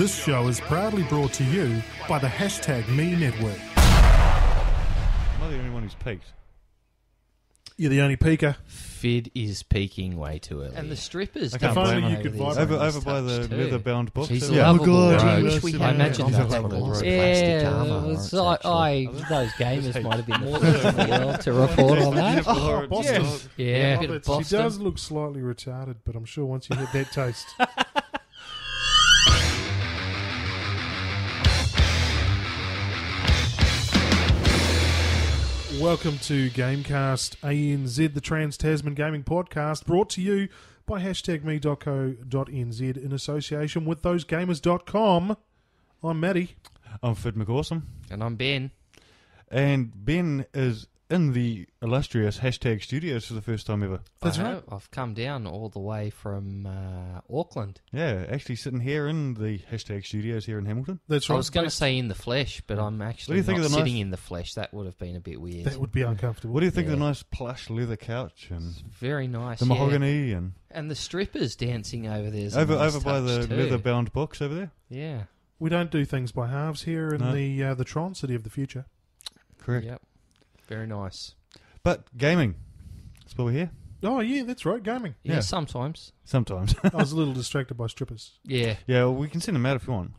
This show is proudly brought to you by the #Me Network. Am I the only one who's peaked? You're the only peaker. Fid is peaking way too early. And the strippers. If only you could these vibrate. Over by the leather-bound box. She's over a lovable there. rogue. wish we I had imagine that. that's Yeah, one of those Yeah, plastic armour. those gamers might have been more than to report on that. Oh, Boston. Yeah, Oh, bit of she Boston. does look slightly retarded, but I'm sure once you hit that taste. Welcome to GameCast ANZ, the Trans-Tasman Gaming Podcast, brought to you by #me.co.nz in association with thosegamers.com. I'm Matty. I'm Fid McAwesome. And I'm Ben. And Ben is in the illustrious #studios for the first time ever. That's right. I've come down all the way from Auckland. Yeah, actually sitting here in the #studios here in Hamilton. That's I right. was going to say in the flesh, but I'm actually you think not of the sitting nice- in the flesh. That would have been a bit weird. That would be uncomfortable. What do you think of the Yeah. nice plush leather couch and Very nice. the yeah. mahogany and And the strippers dancing over there. over by the leather-bound box over there? Yeah. We don't do things by halves here in No. the Tron City of the future. Correct. Yep. Very nice. But gaming, that's why we're here. Oh, yeah, that's right, gaming. Yeah, Yeah. sometimes. Sometimes. I was a little distracted by strippers. Yeah. Yeah, well, we can send them out if you want.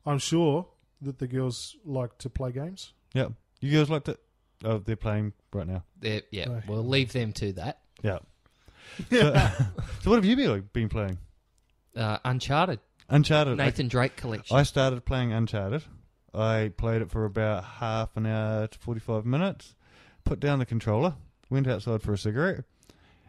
I'm sure that the girls like to play games. Yeah. You guys like to... Oh, they're playing right now. Yeah. Right. We'll leave them to that. Yeah. So what have you been playing? Uncharted. Uncharted. Nathan Drake collection. I started playing Uncharted. I played it for about half an hour to 45 minutes, put down the controller, went outside for a cigarette,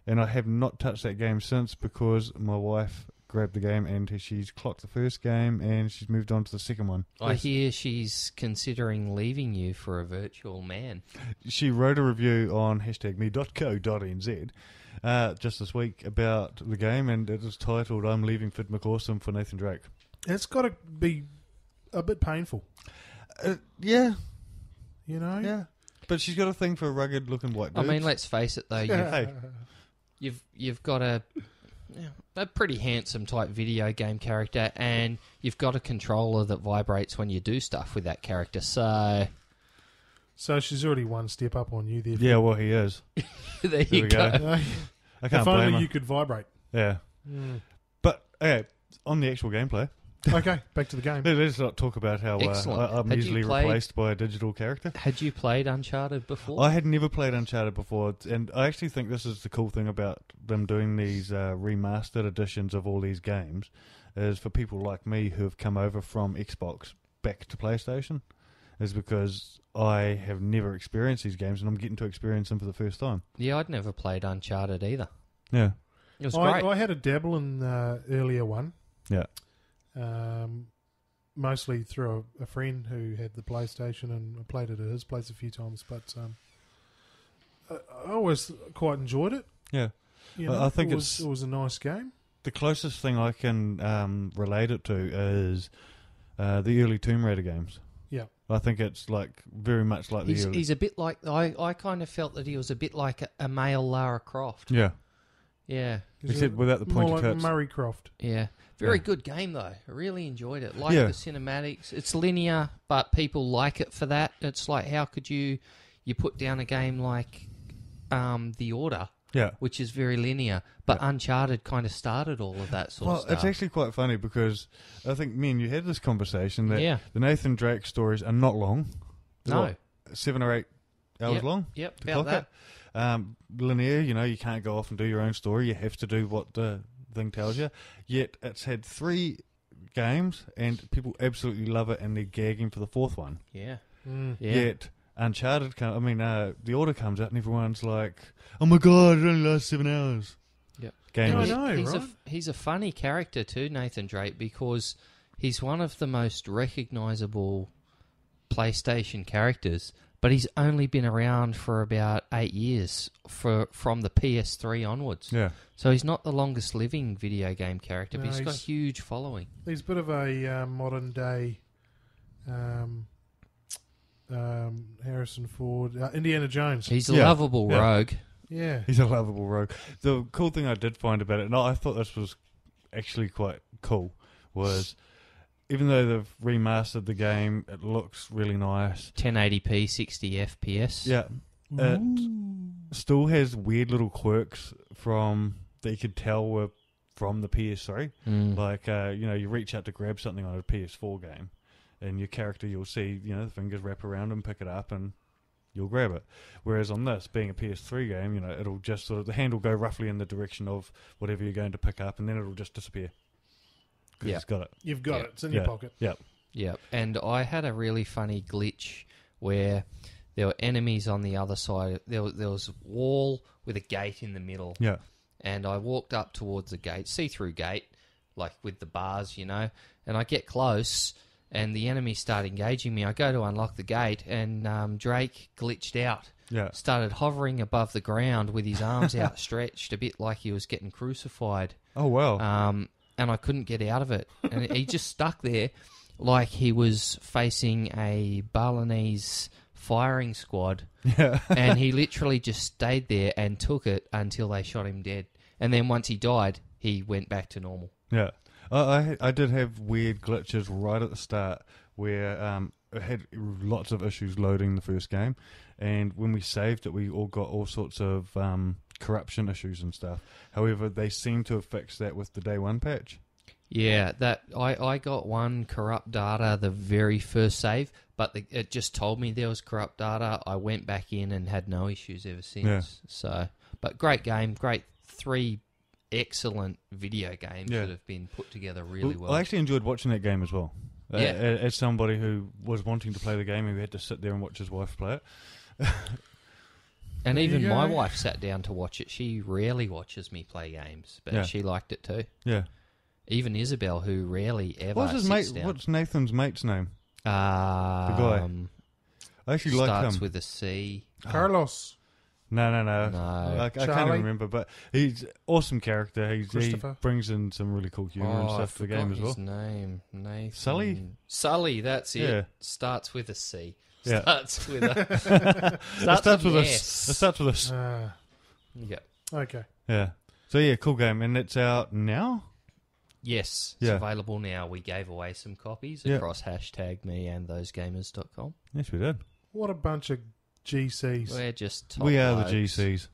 and I have not touched that game since because my wife grabbed the game and she's clocked the first game and she's moved on to the second one. I hear she's considering leaving you for a virtual man. She wrote a review on #me.co.nz just this week about the game, and it is titled "I'm Leaving Fid McAwesome for Nathan Drake." It's got to be a bit painful, Yeah, you know? yeah. But she's got a thing for rugged-looking white I dudes. mean, let's face it though, Hey. you've got a pretty handsome type video game character, and you've got a controller that vibrates when you do stuff with that character. So So she's already one step up on you there. Yeah, well, he is. there you we go. go. I can't If blame only her. you could vibrate. Yeah. But, okay, on the actual gameplay, Okay, back to the game. let's not talk about how Excellent. I'm Had you usually played- replaced by a digital character. Had you played Uncharted before? I had never played Uncharted before, and I actually think this is the cool thing about them doing these remastered editions of all these games, is for people like me who have come over from Xbox back to PlayStation, is because I have never experienced these games, and I'm getting to experience them for the first time. Yeah, I'd never played Uncharted either. Yeah. It was great. I had a dabble in the earlier one, Yeah. mostly through a friend who had the PlayStation, and I played it at his place a few times, but I always quite enjoyed it. Yeah. You know, I think it was a nice game. The closest thing I can relate it to is the early Tomb Raider games. Yeah. I think it's like very much like the early... He's a bit like... I kind of felt that he was a bit like a male Lara Croft. Yeah. Yeah. Except without the More pointy like tits. Murray Croft. Yeah. Very Yeah. good game, though. I really enjoyed it. Like Yeah. the cinematics. It's linear, but people like it for that. It's like, how could you put down a game like The Order, Yeah. which is very linear, but Uncharted kind of started all of that sort of stuff. It's actually quite funny because I think me and you had this conversation that Yeah. the Nathan Drake stories are not long. They're No. what, 7 or 8 hours Yep. long? Yep, to about clock that. it. Linear, you can't go off and do your own story. You have to do what the thing tells you. Yet it's had 3 games and people absolutely love it and they're gagging for the 4th one. Yeah. Mm. Yeah. Yet Uncharted, The Order comes out and everyone's like, oh my god, it only lasts 7 hours. Yep. Game Yeah, is- I know, he's right? he's a funny character too, Nathan Drake, because he's one of the most recognisable PlayStation characters, but he's only been around for about 8 years from the PS3 onwards. Yeah. So he's not the longest living video game character, but No, he's got a he's- huge following. He's a bit of a modern day Harrison Ford, Indiana Jones. He's a Yeah. lovable Yeah. rogue. Yeah. He's a lovable rogue. The cool thing I did find about it, and I thought this was actually quite cool, was even though they've remastered the game, it looks really nice. 1080p, 60 FPS. Yeah. It still has weird little quirks that you could tell were from the PS3. Like, you reach out to grab something on a PS4 game, and your character, you'll see, the fingers wrap around and pick it up, and you'll grab it. Whereas on this, being a PS3 game, it'll just the hand will go roughly in the direction of whatever you're going to pick up, and then it'll just disappear. Yeah. It's got it. You've got it. It's in your pocket. Yep. Yep. And I had a really funny glitch where there were enemies on the other side. There was a wall with a gate in the middle. Yeah. And I walked up towards the gate, see-through gate, like with the bars, and I get close, and the enemies start engaging me. I go to unlock the gate, and Drake glitched out. Yeah. Started hovering above the ground with his arms outstretched, a bit like he was getting crucified. Oh, wow. And I couldn't get out of it. And he just stuck there like he was facing a Balinese firing squad. Yeah. And he literally just stayed there and took it until they shot him dead. And then once he died, he went back to normal. Yeah. I did have weird glitches right at the start where it had lots of issues loading the first game. And when we saved it, we all got all sorts of corruption issues and stuff. However, they seem to have fixed that with the day one patch. Yeah, that I got one corrupt data the very first save, but it just told me there was corrupt data. I went back in and had no issues ever since. Yeah. So, but great game, great 3 excellent video games that have been put together really well. I actually enjoyed watching that game as well. Yeah. As somebody who was wanting to play the game and who had to sit there and watch his wife play it. And There even you my go. wife sat down to watch it. She rarely watches me play games, but she liked it too. Yeah. Even Isabel, who rarely ever What's his sits mate? down. What's Nathan's mate's name? The guy. I actually like starts him. with a C. Carlos. No. No. I can't Charlie? even remember, but he's awesome character. He Christopher? brings in some really cool humour and I stuff to the game as well. his name. Nathan. Sully? Sully, that's it. Yeah. Starts with a C. Yeah. Starts with a... It starts with an a S. It starts with a S. Yeah. Okay. Yeah. So yeah, cool game, and it's out now. Yes, it's Yeah. available now. We gave away some copies Yeah. across #me&thosegamers.com. Yes, we did. What a bunch of GCs. We're just top We are the blokes. GCs.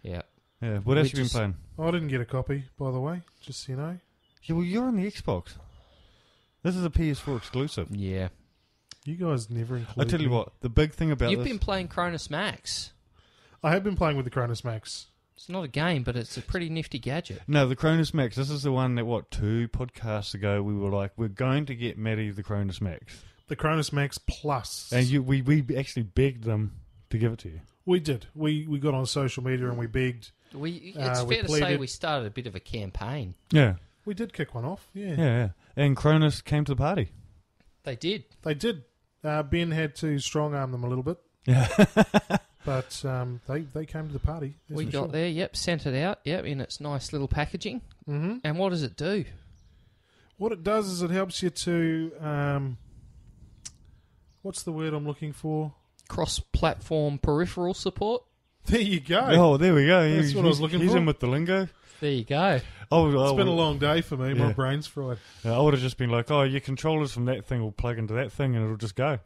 Yeah. Yeah. What else We you been just- playing? I didn't get a copy, by the way, just so you know. Yeah, well, you're on the Xbox. This is a PS4 exclusive. Yeah. You guys never include I tell you me. what, the big thing about You've this... been playing Cronus Max. I have been playing with the Cronus Max. It's not a game, but it's a pretty nifty gadget. No, the Cronus Max. This is the one that, 2 podcasts ago, we were like, we're going to get Maddie the Cronus Max. The Cronus Max Plus. And we actually begged them to give it to you. We did. We got on social media and we begged. It's we fair to say pleaded- we started a bit of a campaign. Yeah. We did kick one off, yeah. Yeah. And Cronus came to the party. They did. They did. Ben had to strong-arm them a little bit, Yeah. but they came to the party. We got there, sent it out, in its nice little packaging. Mm-hmm. And what does it do? What it does is it helps you to... what's the word I'm looking for? Cross-platform peripheral support. There you go. Oh, there we go. That's what I was looking he's for. in with the lingo. There you go. It's been a long day for me. My Yeah. brain's fried. I would have just been like, your controllers from that thing will plug into that thing and it'll just go.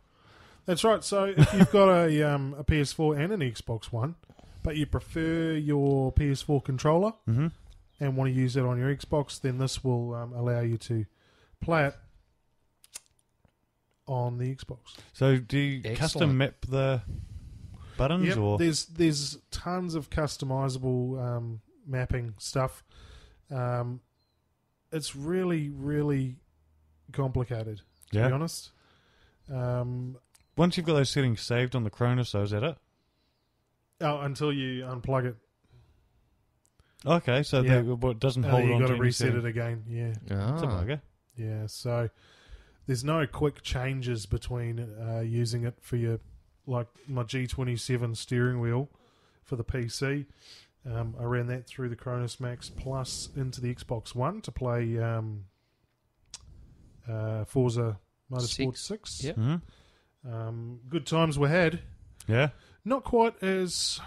That's right. So if you've got a PS4 and an Xbox One, but you prefer your PS4 controller Mm-hmm. and want to use it on your Xbox, then this will allow you to play it on the Xbox. So do you Excellent. custom map the buttons Yep, or... there's tons of customizable mapping stuff. It's really, really complicated, to be honest. Once you've got those settings saved on the Cronus, though, is that it? Until you unplug it. Okay, so Yeah. it doesn't And hold then on you've got to to any reset setting. it again. Yeah. It's a bugger. Yeah, so there's no quick changes between using it for your, like my G27 steering wheel for the PC. I ran that through the Cronus Max Plus into the Xbox One to play Forza Motorsport 6. Yep. Mm-hmm. Good times were had. Yeah. Not quite as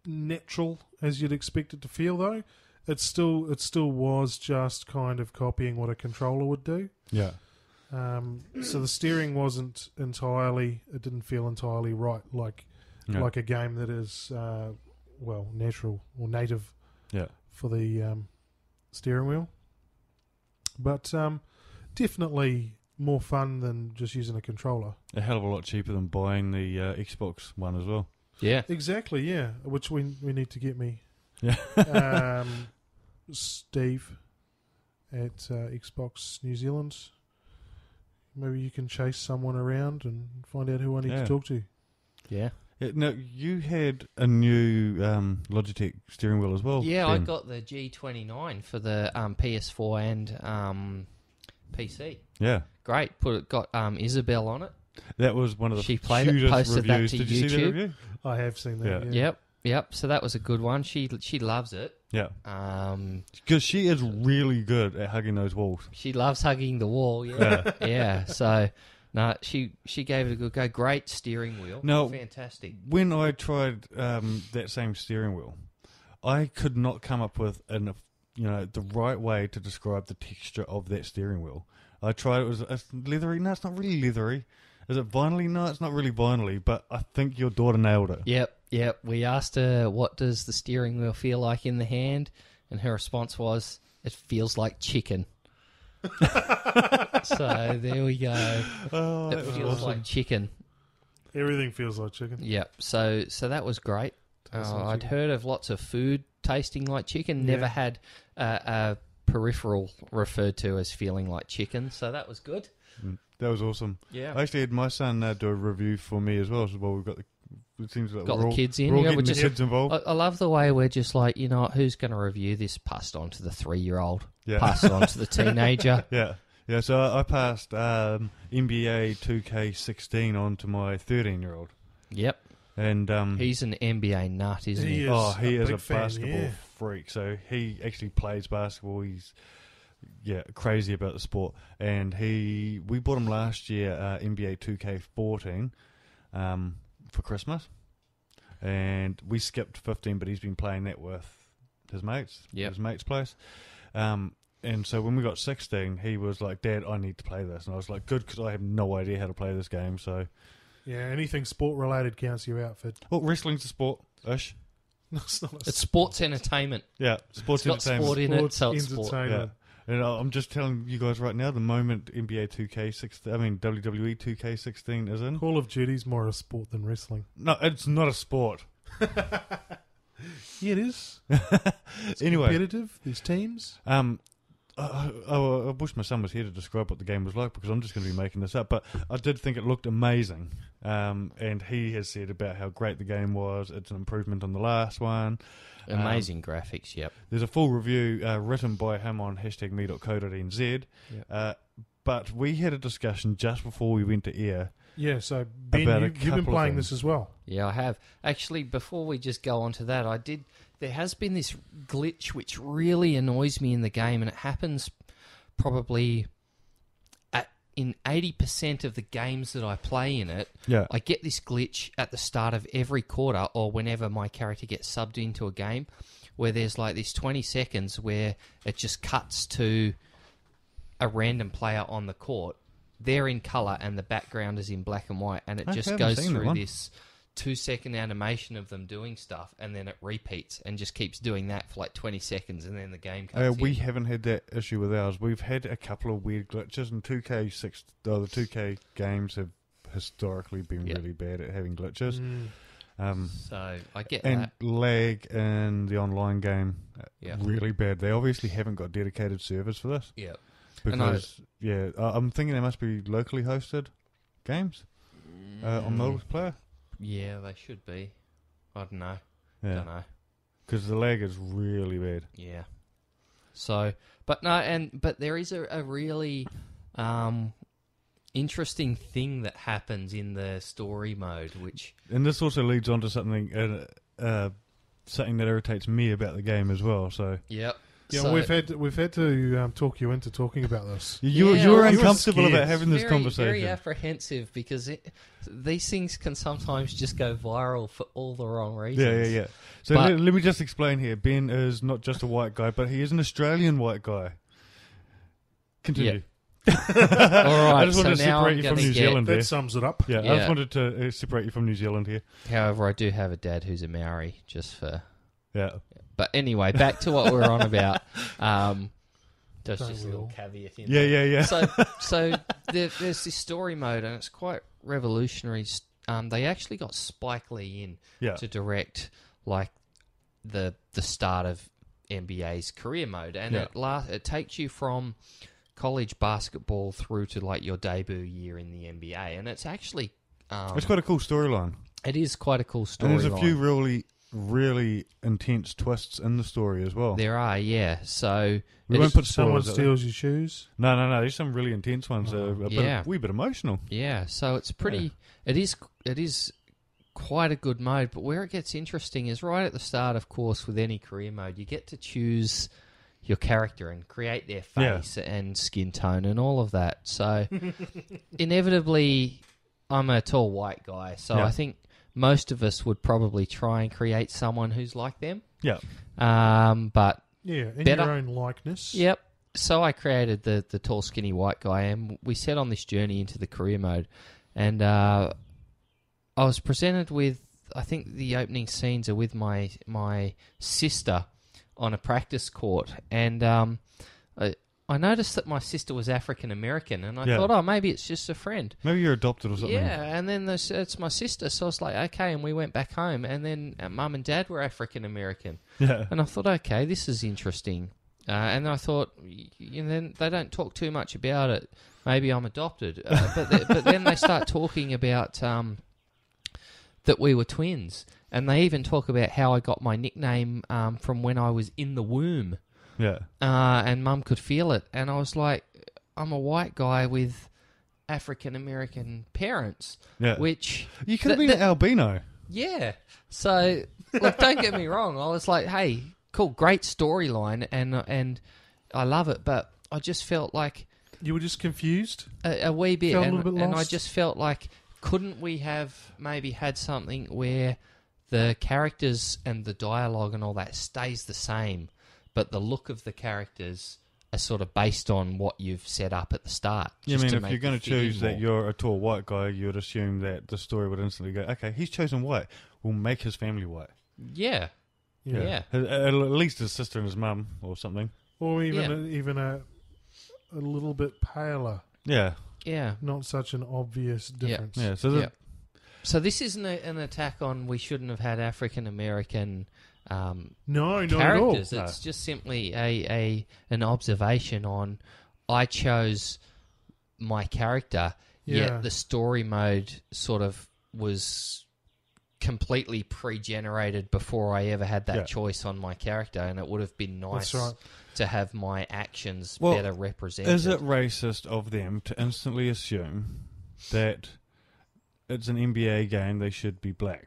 natural as you'd expect it to feel, though. it still was just kind of copying what a controller would do. Yeah. So the steering wasn't entirely. It didn't feel entirely right, like a game that is natural or native. Yeah. For the steering wheel, but definitely more fun than just using a controller. A hell of a lot cheaper than buying the Xbox One as well. Yeah. Exactly, yeah. Which we need to get me. Yeah. Steve at Xbox New Zealand. Maybe you can chase someone around and find out who I need to talk to. Yeah. No, you had a new Logitech steering wheel as well. Yeah, Ben. I got the G29 for the PS4 and PC. Yeah. Great. Got Isabel on it. That was one of the She played it, cutest posted that reviews. to Did you see YouTube. that review? I have seen that. Yeah. Yeah. Yep. So that was a good one. She loves it. Yeah. Um, Because she is really good at hugging those walls. she loves hugging the wall. Yeah. Yeah. So no, she gave it a good go. Great steering wheel. No. Fantastic. When I tried that same steering wheel, I could not come up with the right way to describe the texture of that steering wheel. I tried. It was leathery. No, it's not really leathery. Is it vinyl-y? No, it's not really vinyl-y, but I think your daughter nailed it. Yep. We asked her, what does the steering wheel feel like in the hand? And her response was, it feels like chicken. So there we go. Oh, It feels like chicken. Everything feels like chicken. Yep. So that was great. Tastes like I'd chicken. heard of lots of food tasting like chicken. Yeah. Never had a peripheral referred to as feeling like chicken. So that was good. That was awesome. Yeah. I actually had my son do a review for me as well. So, we've got it seems like Got we're the all, kids in. we're all Yeah, getting we're the just- kids involved. I love the way we're just like, you know what, who's going to review this? Passed on to the 3-year-old. Yeah. Pass it on to the teenager. Yeah. Yeah, so I passed NBA 2K16 on to my 13-year-old. Yep. And He's an NBA nut, isn't he? He is. oh, he a is big a fan, basketball yeah. freak. So he actually plays basketball. He's crazy about the sport. And we bought him last year NBA 2K14 for Christmas. And we skipped 15, but he's been playing that with his mates. Yep. His mate's place. And so when we got 16, he was like, Dad, I need to play this. And I was like, good, because I have no idea how to play this game. So, Yeah, anything sport-related counts you out for... well, wrestling's a sport-ish. No, it's not a It's sports entertainment. Yeah, sports It's got entertainment. sport in it, so it's sport. entertainment. Yeah. And I'm just telling you guys right now, the moment NBA 2K16, WWE 2K16 is in. Call of Duty's more a sport than wrestling. No, it's not a sport. Yeah, it is. It's Anyway, competitive. There's teams. I wish my son was here to describe what the game was like, because I'm just going to be making this up. But I did think it looked amazing. And he has said about how great the game was. It's an improvement on the last one. Amazing graphics, yep. There's a full review written by him on #me.co.nz. Yep. But we had a discussion just before we went to air. Yeah, so Ben, About a you've been couple of playing things. this as well. Yeah, I have. Actually, before we just go on to that, there has been this glitch which really annoys me in the game, and it happens probably in 80% of the games that I play in it. Yeah. I get this glitch at the start of every quarter, or whenever my character gets subbed into a game, where there's like this 20 seconds where it just cuts to a random player on the court. They're in colour and the background is in black and white, and it I just haven't goes seen that through one. this 2-second animation of them doing stuff, and then it repeats and just keeps doing that for like 20 seconds, and then the game comes We in. haven't had that issue with ours. We've had a couple of weird glitches, and 2K6, the 2K games have historically been Yep. really bad at having glitches. So I get And that. lag in the online game, Yeah. really bad. They obviously haven't got dedicated servers for this. Yeah. And Because, I'm thinking they must be locally hosted games on multiplayer. Yeah, they should be. I don't know. Yeah. Don't know. Because the lag is really bad. Yeah. So, but there is a really interesting thing that happens in the story mode, which And this also leads on to something that irritates me about the game as well. So, yep. Yeah, So- we've had to talk you into talking about this. You Yeah, were I was uncomfortable scared. about having this very, conversation. very apprehensive because these things can sometimes just go viral for all the wrong reasons. Yeah. So But- let me just explain here. Ben is not just a white guy, but he is an Australian white guy. Continue. All right, I just wanted so to now separate I'm you from gonna New get- Zealand That here. sums it up. Yeah, I Yeah. just wanted to separate you from New Zealand here. However, I do have a dad who's a Maori, just for. Yeah. But anyway, back to what we were on about. There's Don't just a we little all? caveat in Yeah, there. yeah. So there's this story mode, and it's quite revolutionary. They actually got Spike Lee in Yeah. to direct like the start of NBA's career mode, and it takes you from college basketball through to like your debut year in the NBA, and it's actually It's quite a cool storyline. it is quite a cool story. And there's a few really, really intense twists in the story as well. There are, yeah. So We it won't is- put Someone spoilers out there. steals your shoes. No. There's some really intense ones. Yeah. Wee bit emotional. Yeah, so it's pretty. It is quite a good mode, but where it gets interesting is right at the start. Of course, with any career mode, you get to choose your character and create their face and skin tone and all of that. So inevitably, I'm a tall white guy, so Yeah. I think most of us would probably try and create someone who's like them. Yeah. But Yeah, in Better. your own likeness. yep. So I created the tall, skinny white guy, and we set on this journey into the career mode. And I was presented with, I think the opening scenes are with my sister on a practice court, and I noticed that my sister was African American, and I Yeah. thought, oh, maybe it's just a friend. Maybe you're adopted or something. Yeah, and then it's my sister, so I was like, okay, and we went back home, and then Mum and Dad were African American. Yeah. And I thought, okay, this is interesting. And then I thought, then they don't talk too much about it. Maybe I'm adopted. But then they start talking about that we were twins. And they even talk about how I got my nickname from when I was in the womb. Yeah. And Mum could feel it. And I was like, I'm a white guy with African American parents. Yeah. Which, You could have been That- an albino. yeah. So, look, don't get me wrong. I was like, hey, cool, great storyline, and I love it. But I just felt like You were just confused. a wee bit, Felt a and, little bit and I lost? just felt like, couldn't we have maybe had something where the characters and the dialogue and all that stays the same, but the look of the characters are sort of based on what you've set up at the start. Yeah, I just mean, to if make you're going it to fit in choose that more. you're a tall white guy, you would assume that the story would instantly go, okay, he's chosen white. We'll make his family white. Yeah. Yeah. At least his sister and his mum or something. Or Yeah. even a little bit paler. Yeah. Yeah. Not such an obvious difference. Yeah. So the, Yeah. So this isn't an attack on we shouldn't have had African American No, not at all. characters. No. It's just simply an observation on I chose my character, Yeah. yet the story mode sort of was completely pre-generated before I ever had that Yeah. choice on my character, and it would have been nice That's right. to have my actions Well, better represented. is it racist of them to instantly assume that it's an NBA game, they should be black?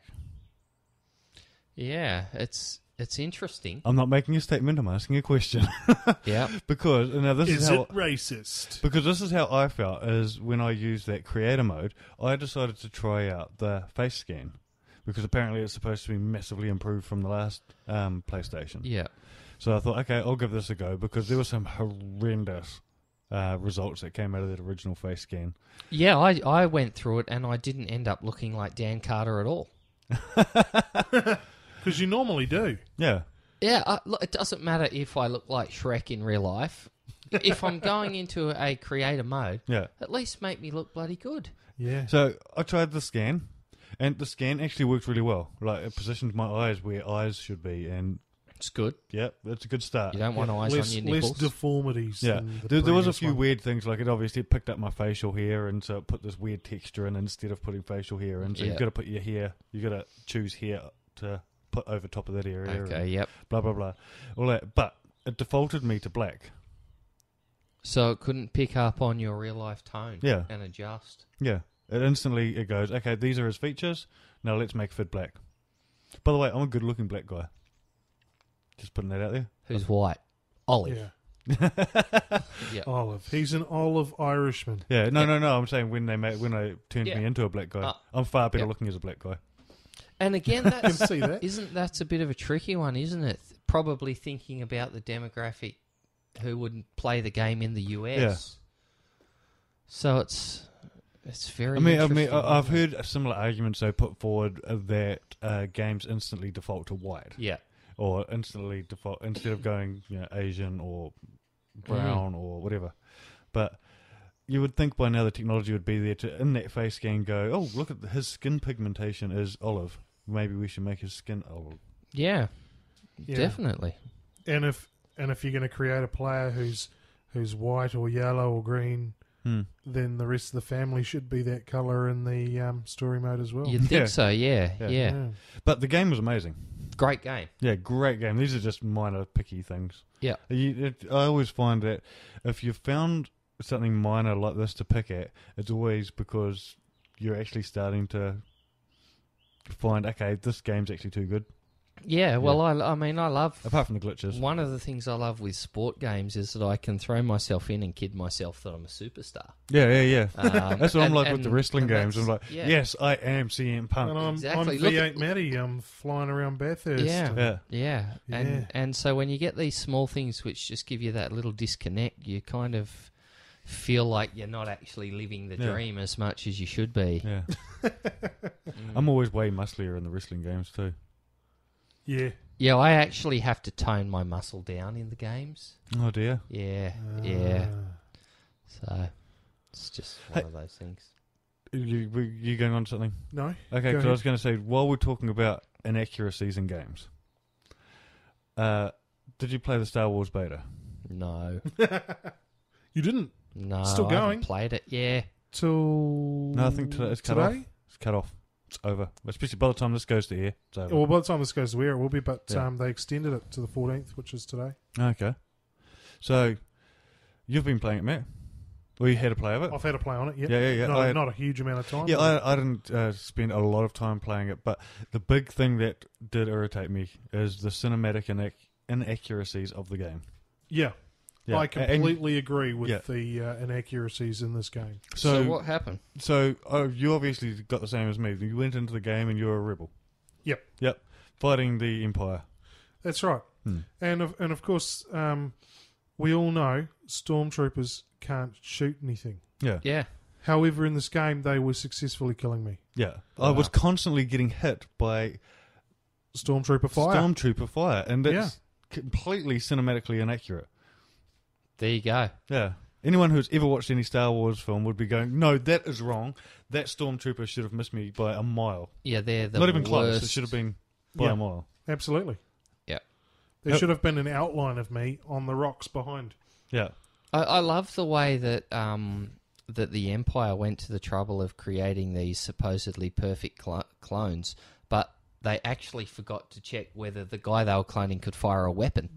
Yeah, it's interesting. I'm not making a statement, I'm asking a question. Yeah. Because, now this is Is how... it racist? Because this is how I felt, is when I used that creator mode, I decided to try out the face scan. Because apparently it's supposed to be massively improved from the last PlayStation. Yeah. So I thought, okay, I'll give this a go, because there were some horrendous results that came out of that original face scan. Yeah, I went through it and I didn't end up looking like Dan Carter at all. Because you normally do. Yeah. Yeah, look, it doesn't matter if I look like Shrek in real life. If I'm going into a creator mode, Yeah. at least make me look bloody good. Yeah. So I tried the scan, and the scan actually worked really well. Like, it positioned my eyes where eyes should be, and It's good. yeah, that's a good start. You don't want eyes less, on your nipples. less deformities. Yeah, than the there was a previous few one. weird things, like it obviously picked up my facial hair, and so it put this weird texture in instead of putting facial hair in. So Yeah. you've got to put your hair, you've got to choose hair to put over top of that area. Okay, and yep. blah, blah, blah. All that. But it defaulted me to black. So it couldn't pick up on your real life tone Yeah. and adjust. Yeah. It goes, okay, these are his features, now let's make Fid black. By the way, I'm a good looking black guy. Just putting that out there. Who's white? Olive. Yeah. Yeah. Olive. He's an olive Irishman. Yeah, no. I'm saying when they turned Yeah. me into a black guy, Uh, I'm far better yeah. looking as a black guy. And again, I can that's see that. that's a bit of a tricky one, isn't it? Probably thinking about the demographic who would play the game in the US. Yeah. So it's very. I mean, interesting, I've isn't it? heard similar arguments they put forward that games instantly default to white, Yeah. or instantly default instead of going Asian or brown or whatever. But you would think by now the technology would be there to in that face scan go, oh, look at his skin pigmentation is olive. Maybe we should make his skin olive. Yeah. Yeah. Definitely. And if you're going to create a player who's white or yellow or green, then the rest of the family should be that colour in the story mode as well. You'd think Yeah. so, yeah. Yeah. But the game was amazing. Great game. Yeah, great game. These are just minor picky things. Yeah. I always find that if you've found something minor like this to pick at, it's always because you're actually starting to find, okay, this game's actually too good. Yeah, well, I mean, I love... Apart from the glitches. One of the things I love with sport games is that I can throw myself in and kid myself that I'm a superstar. Yeah. That's what I'm like with and- the wrestling and games. I'm like, yeah. yes, I am CM Punk. And I'm Exactly. I'm Look V8 at- Matty. I'm flying around Bathurst. Yeah. Yeah. Yeah, Yeah. and so when you get these small things which just give you that little disconnect, you kind of feel like you're not actually living the Yeah. dream as much as you should be. Yeah. Mm. I'm always way musclier in the wrestling games too. Yeah. Yeah, I actually have to tone my muscle down in the games. Oh dear. Yeah, Ah. yeah. So it's just one Hey. of those things. You going on to something? No. Okay, Go because I ahead. was going to say, while we're talking about inaccuracies in games, did you play the Star Wars beta? No, You didn't no, Still I haven't going? played it. Yeah, till No, I think it's cut today? off. It's cut off. It's over. Especially by the time this goes to air, it's over. Well, by the time this goes to air, it will be, but Yeah. they extended it to the 14th, which is today. Okay. So, you've been playing it, Matt? Or you had a play of it? I've had a play on it, Yeah. Not a huge amount of time. Yeah, but- I didn't spend a lot of time playing it, but the big thing that did irritate me is the cinematic inaccuracies of the game. yeah. Yeah. I completely agree with Yeah. the inaccuracies in this game. So what happened? So you obviously got the same as me. You went into the game and you were a rebel. Yep. Fighting the Empire. That's right. Hmm. And of course, we all know stormtroopers can't shoot anything. Yeah. Yeah, However, in this game, they were successfully killing me. Yeah. Wow. I was constantly getting hit by Stormtrooper fire. Stormtrooper fire, and that's Yeah. completely cinematically inaccurate. there you go. Yeah. Anyone who's ever watched any Star Wars film would be going, no, that is wrong. That Stormtrooper should have missed me by a mile. Yeah, they're the Not even close. worst. It should have been by Yeah. a mile. Absolutely. Yeah. There Yep. should have been an outline of me on the rocks behind. Yeah. I love the way that that the Empire went to the trouble of creating these supposedly perfect clones, but they actually forgot to check whether the guy they were cloning could fire a weapon.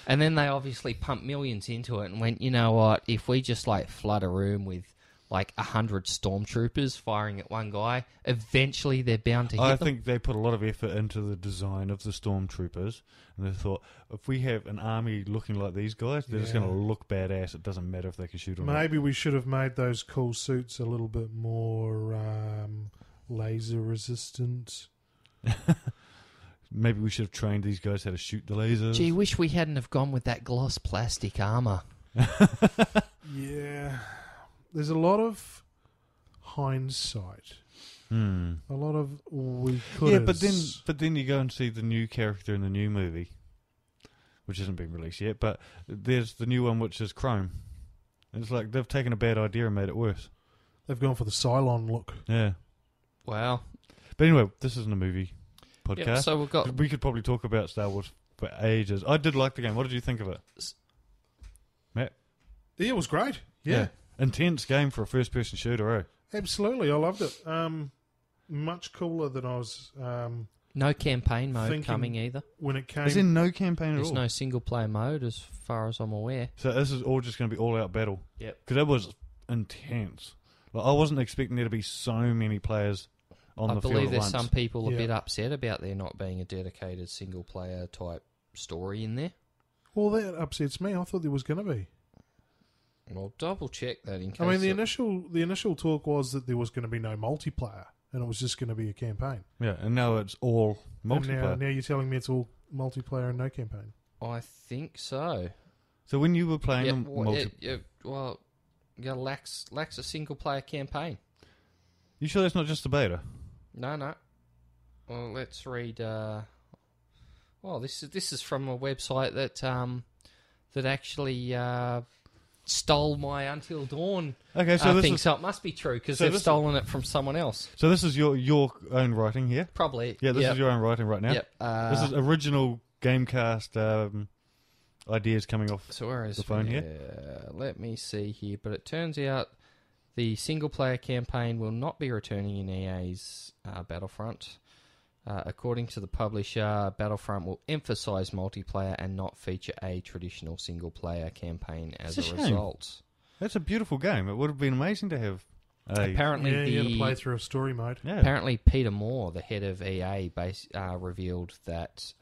And then they obviously pumped millions into it and went, you know what, if we just like flood a room with like 100 stormtroopers firing at one guy, eventually they're bound to hit I them. think they put a lot of effort into the design of the stormtroopers, and they thought, if we have an army looking like these guys, they're just Yeah. going to look badass. It doesn't matter if they can shoot or not. Maybe we should have made those cool suits a little bit more laser resistant. Maybe we should have trained these guys how to shoot the lasers. Gee, wish we hadn't have gone with that gloss plastic armor. Yeah. There's a lot of hindsight. Hmm. A lot of we could. Yeah, but then you go and see the new character in the new movie, which hasn't been released yet. But there's the new one, which is Chrome. And it's like they've taken a bad idea and made it worse. they've gone for the Cylon look. Yeah. Wow. But anyway, this isn't a movie podcast. Yeah, so we've got We could probably talk about Star Wars for ages. I did like the game. What did you think of it? Matt? Yeah, it was great. Yeah. Intense game for a first-person shooter, eh? Absolutely. I loved it. Much cooler than I was no campaign mode Thinking- coming either. when it came. There's in no campaign at There's all. no single player mode as far as I'm aware. So this is all just going to be all-out battle. Yep. Because it was intense. Like, I wasn't expecting there to be so many players on I the field believe at there's once. some people a Yeah. bit upset about there not being a dedicated single player type story in there. Well, that upsets me. I thought there was going to be. Well, double check that in case. I mean, the initial talk was that there was going to be no multiplayer, and it was just going to be a campaign. Yeah, and now it's all multiplayer. And now you're telling me it's all multiplayer and no campaign. I think so. So when you were playing lacks a single player campaign. You sure that's not just the beta? No. Well, let's read. This is from a website that actually stole my Until Dawn. Okay, so so it must be true because they've stolen it from someone else. So this is your own writing here. Probably. Yeah, this is your own writing right now. Yep. This is original GameCast ideas coming off the phone here. Let me see here. But it turns out the single-player campaign will not be returning in EA's Battlefront. According to the publisher, Battlefront will emphasise multiplayer and not feature a traditional single-player campaign as a result. That's a beautiful game. It would have been amazing to have apparently the playthrough of story mode. Yeah. Apparently Peter Moore, the head of EA, revealed that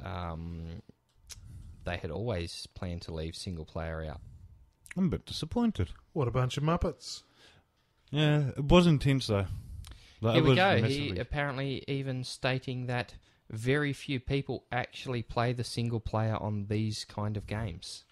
they had always planned to leave single-player out. I'm a bit disappointed. What a bunch of Muppets. Yeah, it was intense though. Here we go. He apparently even stating that very few people actually play the single player on these kind of games.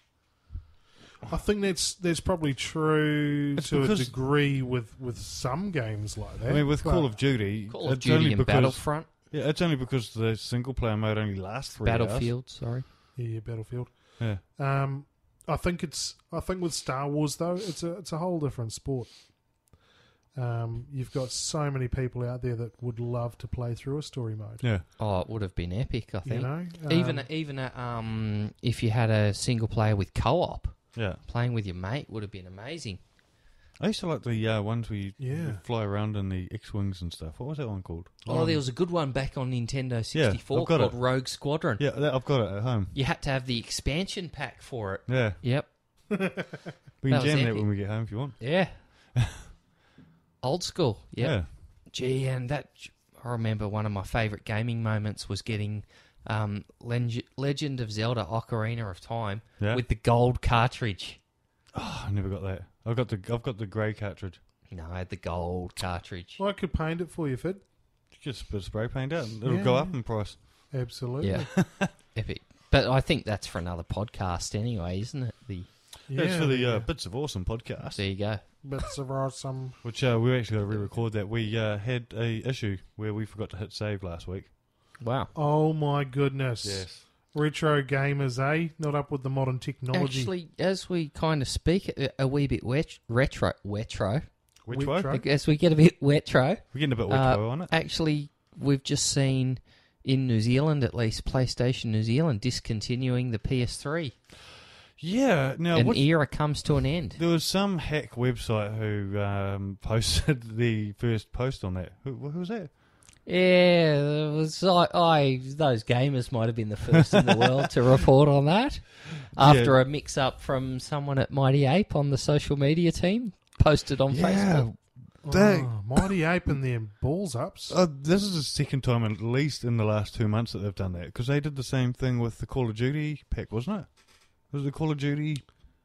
I think that's probably true to a degree with some games like that. I mean, with Call of Duty, and Battlefront. Yeah, it's only because the single player mode only lasts 3 hours. Battlefield, sorry. Yeah, Battlefield. Yeah. I think with Star Wars though, it's a whole different sport. You've got so many people out there that would love to play through a story mode. Yeah. Oh, it would have been epic, I think. You know, even if you had a single player with co-op, yeah, playing with your mate would have been amazing. I used to like the ones where you fly around in the X-Wings and stuff. What was that one called? There was a good one back on Nintendo 64 called Rogue Squadron. Yeah, I've got it at home. You had to have the expansion pack for it. Yeah. Yep. We can jam that when we get home if you want. Yeah. Old school. Yep. Yeah. Gee, and I remember one of my favourite gaming moments was getting Legend of Zelda Ocarina of Time with the gold cartridge. Oh, I never got that. I've got the grey cartridge. No, I had the gold cartridge. Well, I could paint it for you, Fid. Just put spray paint out. It'll go up in price. Absolutely. Yeah. Epic. But I think that's for another podcast anyway, isn't it? That's for the Bits of Awesome podcast. There you go. Bits of Awesome. Which we actually got to re-record that. We had a issue where we forgot to hit save last week. Wow. Oh my goodness. Yes. Retro gamers, Not up with the modern technology. Actually, as we kind of speak a wee bit retro. Which way? As we get a bit retro. We're getting a bit retro on it. Actually, we've just seen, in New Zealand at least, PlayStation New Zealand discontinuing the PS3. Yeah. Now, an era comes to an end. There was some hack website who posted the first post on that. Who was that? Yeah, it was, those gamers might have been the first in the world to report on that. After a mix-up from someone at Mighty Ape on the social media team, posted on Facebook. Mighty Ape and their balls ups. This is the second time at least in the last 2 months that they've done that, because they did the same thing with the Call of Duty pack, wasn't it? Was it the Call of Duty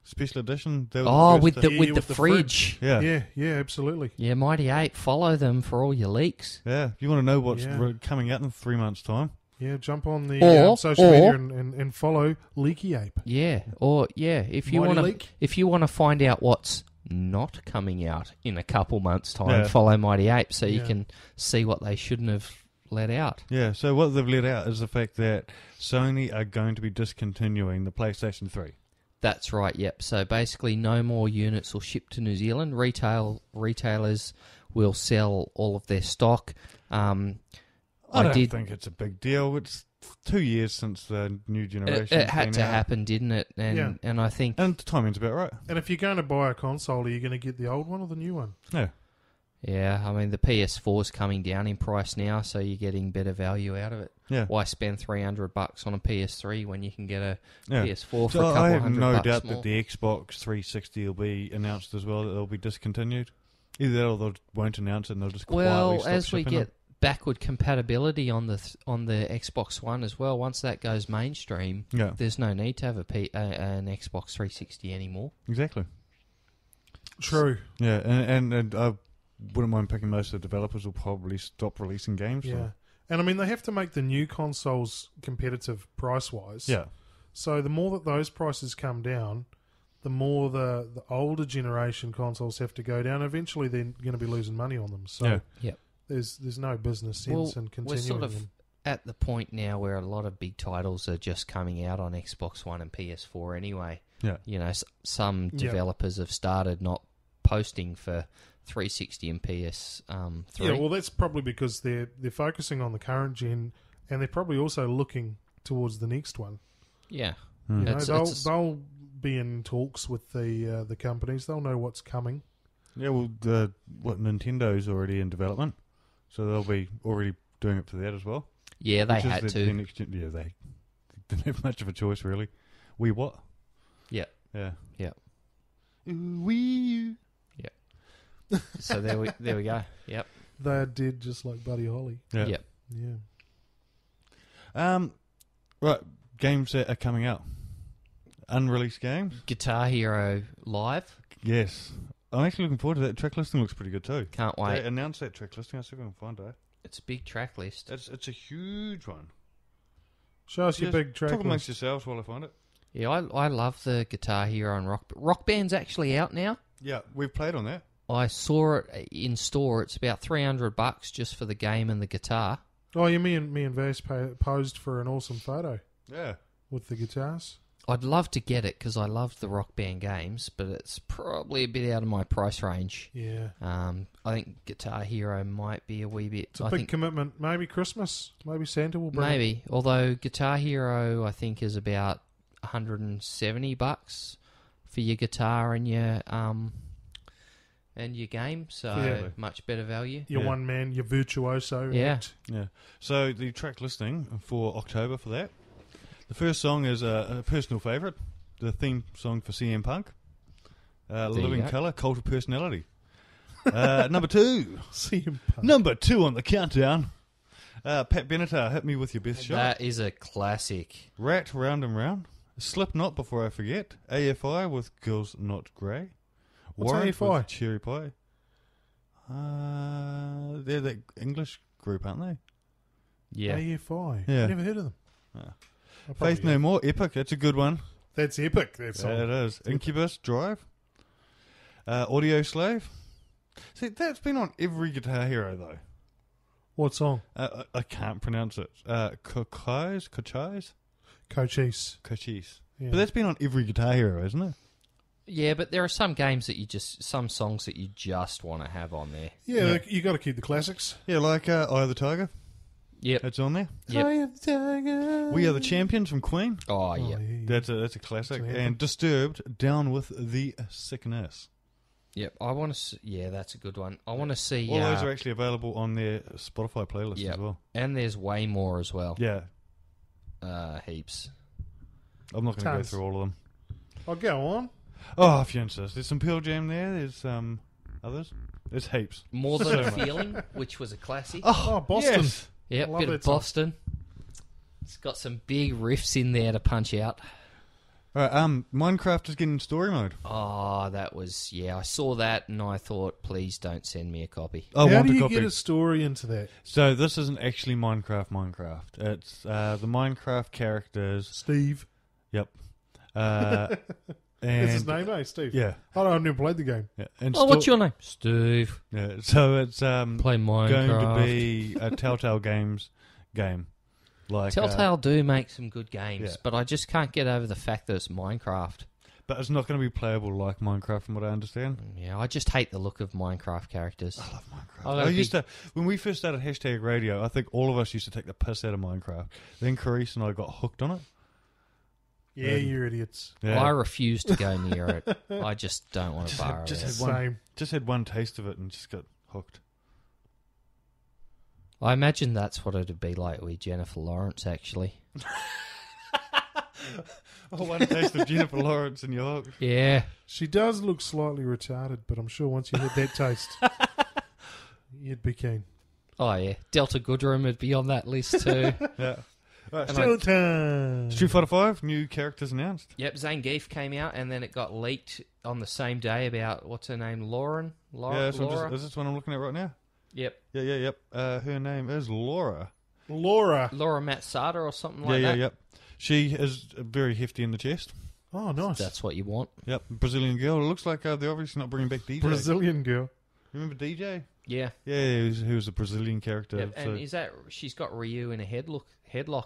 Special Edition? With the fridge. Yeah, absolutely. Yeah, Mighty Ape, follow them for all your leaks. Yeah, if you want to know what's coming out in 3 months' time. Yeah, jump on the social media and follow Leaky Ape. Yeah, if you want to find out what's not coming out in a couple months' time, follow Mighty Ape so you can see what they shouldn't have let out. Yeah, so what they've let out is the fact that Sony are going to be discontinuing the PlayStation 3. That's right, yep. So basically no more units will ship to New Zealand. Retailers will sell all of their stock. I don't think it's a big deal. It's 2 years since the new generation. It had to happen, didn't it? And I think... And the timing's about right. And if you're going to buy a console, are you going to get the old one or the new one? Yeah. Yeah, I mean, the PS4's coming down in price now, so you're getting better value out of it. Yeah. Why spend $300 on a PS3 when you can get a PS4 for a couple I have $100 no doubt more? that the Xbox 360 will be announced as well, that they'll be discontinued. Either that or they won't announce it and they'll just quietly stop as we shipping get them. backward compatibility on the Xbox One as well. Once that goes mainstream, Yeah. there's no need to have an Xbox 360 anymore. Exactly. True. Yeah, and I wouldn't mind picking most of the developers will probably stop releasing games. Yeah. So. And I mean, they have to make the new consoles competitive price-wise. Yeah. So the more that those prices come down, the more the older generation consoles have to go down. Eventually, they're going to be losing money on them. So Yeah. Yep. there's no business sense in continuing we're sort of them. at the point now where a lot of big titles are just coming out on Xbox One and PS4 anyway. Yeah. You know, some Yep. developers have started not posting for 360 and PS3. Yeah, well, that's probably because they're focusing on the current gen, and they're probably also looking towards the next one. Yeah. Hmm. You know, It's- they'll be in talks with the companies. They'll know what's coming. Yeah, well, Nintendo's already in development, so they'll be already doing it for that as well. Yeah, they Which is had the to. next gen- yeah, they didn't have much of a choice, really. Wii what? Yeah. Yeah. Yeah. Wii U. So there we go. Yep. They're dead just like Buddy Holly. Yeah. Yep. Yeah. Right, games that are coming out. Unreleased games? Guitar Hero Live. Yes. I'm actually looking forward to that. Track listing looks pretty good too. Can't They wait. announced that track listing. I see if I can find it. It's a big track list. It's a huge one. Show us your Just big track talk amongst list. yourselves while I find it. Yeah, I love the Guitar Hero and Rock Band's actually out now. Yeah, we've played on that. I saw it in store. It's about $300 just for the game and the guitar. Oh, yeah, me and Vass posed for an awesome photo Yeah. with the guitars. I'd love to get it because I love the Rock Band games, but it's probably a bit out of my price range. Yeah. I think Guitar Hero might be a wee bit. It's a I big think commitment. Maybe Christmas. Maybe Santa will bring it. maybe. Although Guitar Hero, I think, is about $170 for your guitar and your game. So Yeah. much better value. Your Yeah. one man, your virtuoso. Yeah. act. Yeah. So the track listing for October for that. The first song is a personal favourite. The theme song for CM Punk. you Living go. Colour, Cult of Personality. Number 2. CM Punk. Number 2 on the countdown. Pat Benatar, Hit Me With Your Best Shot. That is a classic. Rat, Round and Round. Slipknot, Before I Forget. AFI with Girls Not Grey. What's Warrant AFI? with Cherry Pie. They're that English group, aren't they? Yeah. AFI. Yeah. Never heard of them. Yeah. I probably Faith No have. More, Epic. It's a good one. That's epic. That song. Yeah, it is. Incubus, Drive. Audio Slave. See, that's been on every Guitar Hero, though. What song? I can't pronounce it. Cochise? Cochise. Yeah. But that's been on every Guitar Hero, isn't it? Yeah, but there are some games that some songs that you just want to have on there. Yeah, you got to keep the classics. Yeah, like Eye of the Tiger. Yep. It's on there. Yep. Eye of the Tiger. We Are the Champions from Queen. Oh, Oh, yeah. yeah. That's a classic. That's a And Disturbed, Down with the Sickness. Yep. I want to. Yeah, that's a good one. I want to see. All those are actually available on their Spotify playlist Yep. as well. And there's way more as well. Yeah. Heaps. I'm not going to go Tons. through all of them. I'll go on. Oh, if you insist. There's some Pearl Jam there. There's others. There's heaps. More Than a Feeling, which was a classic. Oh, Boston. Yes. Yep, love bit of that song. Boston. It's got some big riffs in there to punch out. All right, Minecraft is getting story mode. Oh, that was... Yeah, I saw that and I thought, please don't send me a copy. I How want do a you copy. get a story into that? So this isn't actually Minecraft. It's the Minecraft characters. Steve. Yep. That's his And name, eh? Steve? yeah, Oh, no, I've never played the game. yeah. And Oh, what's your name? Steve. Yeah, so it's Play Minecraft. going to be a Telltale Games game. Like Telltale do make some good games, yeah. but I just can't get over the fact that it's Minecraft. but it's not going to be playable like Minecraft, from what I understand. Yeah, I just hate the look of Minecraft characters. I love Minecraft. I gotta I used to, when we first started Hashtag Radio, I think all of us used to take the piss out of Minecraft. Then Carice and I got hooked on it. Yeah, you're idiots. Yeah. I refuse to go near it. I just don't want to Just borrow had- just it. had one. Same. Just had one taste of it and just got hooked. I imagine that's what it'd be like with Jennifer Lawrence, actually. Oh, one taste of Jennifer Lawrence and you're hooked. Yeah. She does look slightly retarded, but I'm sure once you had that taste, you'd be keen. Oh, yeah. Delta Goodrum would be on that list too. Yeah. Right, Still time. Street Fighter 5, new characters announced. Yep, Zangief came out, and then it got leaked on the same day about, what's her name, Lauren? Yeah, so Laura? is this one I'm looking at right now? Yep. Yep. Her name is Laura. Laura. Laura Matsada or something like Yeah, that. yep. She is very hefty in the chest. Oh, nice. That's what you want. Yep, Brazilian girl. It looks like they're obviously not bringing back DJ. Brazilian girl. Remember DJ? Yeah. Yeah, he was a Brazilian character. Yep. So. And is that, she's got Ryu in a headlock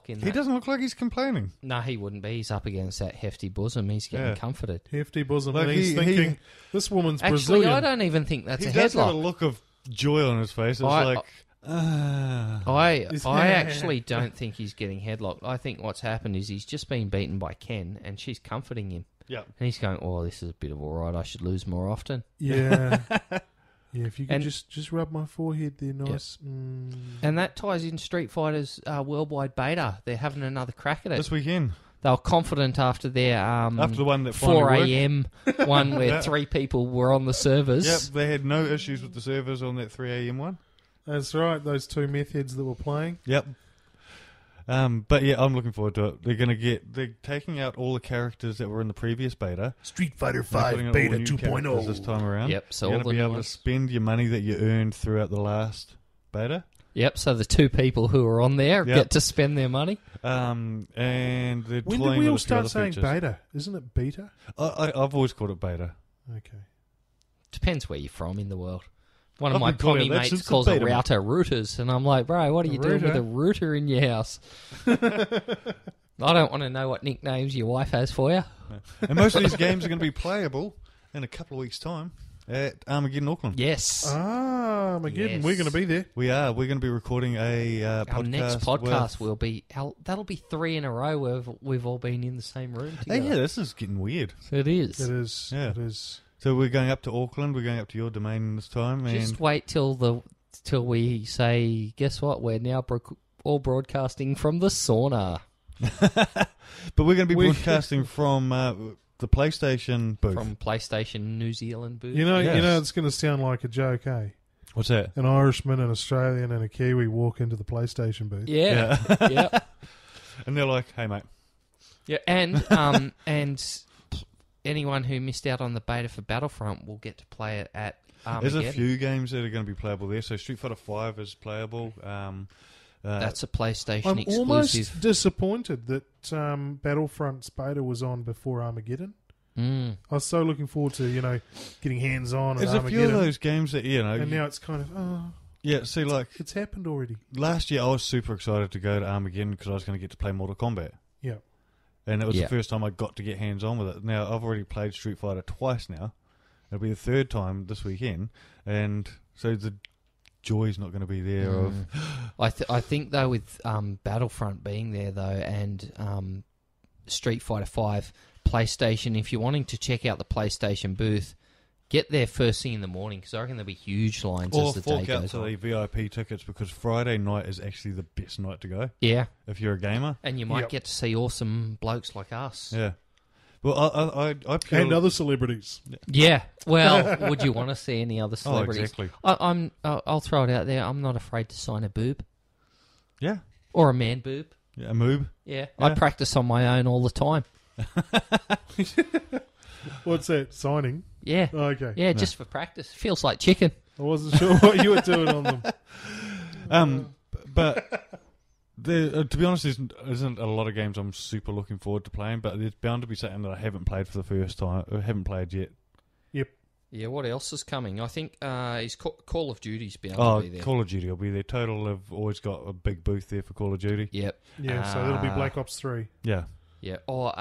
in that. He doesn't look like he's complaining. No, he wouldn't be. He's up against that hefty bosom. He's getting Yeah. comforted. Hefty bosom. Like and he's thinking, this woman's Actually, Brazilian. I don't even think that's He a does have a headlock. look of joy on his face. It's I actually don't think he's getting headlocked. I think what's happened is he's just been beaten by Ken, and she's comforting him. Yep. And he's going, "Oh, this is a bit of all right. I should lose more often." Yeah. Yeah, if you could And- just rub my forehead there, nice. And that ties in Street Fighter's worldwide beta. They're having another crack at it. This weekend. They were confident after their After the one that finally 4 worked. a.m. one where Yeah. 3 people were on the servers. Yep, they had no issues with the servers on that 3 a.m. one. That's right, those two meth heads that were playing. Yep. But yeah, I'm looking forward to it. They're taking out all the characters that were in the previous beta. Street Fighter They're putting out all new characters this time around. Yep, so You're all going to the be new able to ones. spend your money that you earned throughout the last beta. Yep, so the 2 people who are on there Yep. get to spend their money. And they're When did toying we all with a few other start saying features. beta? Isn't it beta? I've always called it beta. Okay. Depends where you're from in the world. One of I've my been calling pommy it that mates since the calls it beta, mate. router routers, and I'm like, bro, what are you doing with router? a router in your house? I don't want to know what nicknames your wife has for you. And most of these games are going to be playable in a couple of weeks' time at Armageddon Auckland. Yes. Ah, Armageddon, Yes. we're going to be there. We are. We're going to be recording a podcast. Our next podcast with- will be, that'll be 3 in a row where we've all been in the same room Hey, together. yeah, this is getting weird. It is. It is. Yeah. It is. So we're going up to Auckland. We're going up to your domain this time, and Just wait till we say, guess what? We're now all broadcasting from the sauna. but we're going to be broadcasting from the PlayStation booth. From PlayStation New Zealand booth. You know, Yes. it's going to sound like a joke, eh? What's that? An Irishman, an Australian, and a Kiwi walk into the PlayStation booth. Yeah. Yeah. And they're like, "Hey, mate." Yeah, and anyone who missed out on the beta for Battlefront will get to play it at There's Armageddon. a few games that are going to be playable there. So Street Fighter 5 is playable. That's a PlayStation I'm exclusive. almost disappointed that Battlefront's beta was on before Armageddon. Mm. I was so looking forward to, getting hands-on at There's a Armageddon. few of those games that, and now it's kind of, yeah, see, like, it's happened already. last year I was super excited to go to Armageddon because I was going to get to play Mortal Kombat. Yeah. And it was Yeah. the first time I got to get hands-on with it. Now, I've already played Street Fighter twice now. It'll be the third time this weekend. And so the joy's not going to be there of... I think, though, with Battlefront being there, though, and Street Fighter 5, PlayStation, if you're wanting to check out the PlayStation booth, get there first thing in the morning, because I reckon there'll be huge lines Or as the day fork out goes to on. the VIP tickets because Friday night is actually the best night to go Yeah, if you're a gamer. and you might Yep. get to see awesome blokes like us. Yeah. Well, I And purely... other celebrities. Yeah. Well, would you want to see any other Oh, celebrities? exactly. I'll throw it out there. I'm not afraid to sign a boob Yeah. or a man boob. Yeah, a moob. Yeah. I practice on my own all the time. What's that? Signing? Yeah. Oh, okay. Yeah, just for practice. Feels like chicken. I wasn't sure what you were doing on them. But to be honest, there isn't a lot of games I'm super looking forward to playing, but there's bound to be something that I haven't played for the first time, or haven't played yet. Yep. Yeah, what else is coming? I think is Call of Duty's bound Oh, to be there. Call of Duty will be there. Total have always got a big booth there for Call of Duty. Yep. Yeah, so it'll be Black Ops 3. Yeah. Yeah. Or,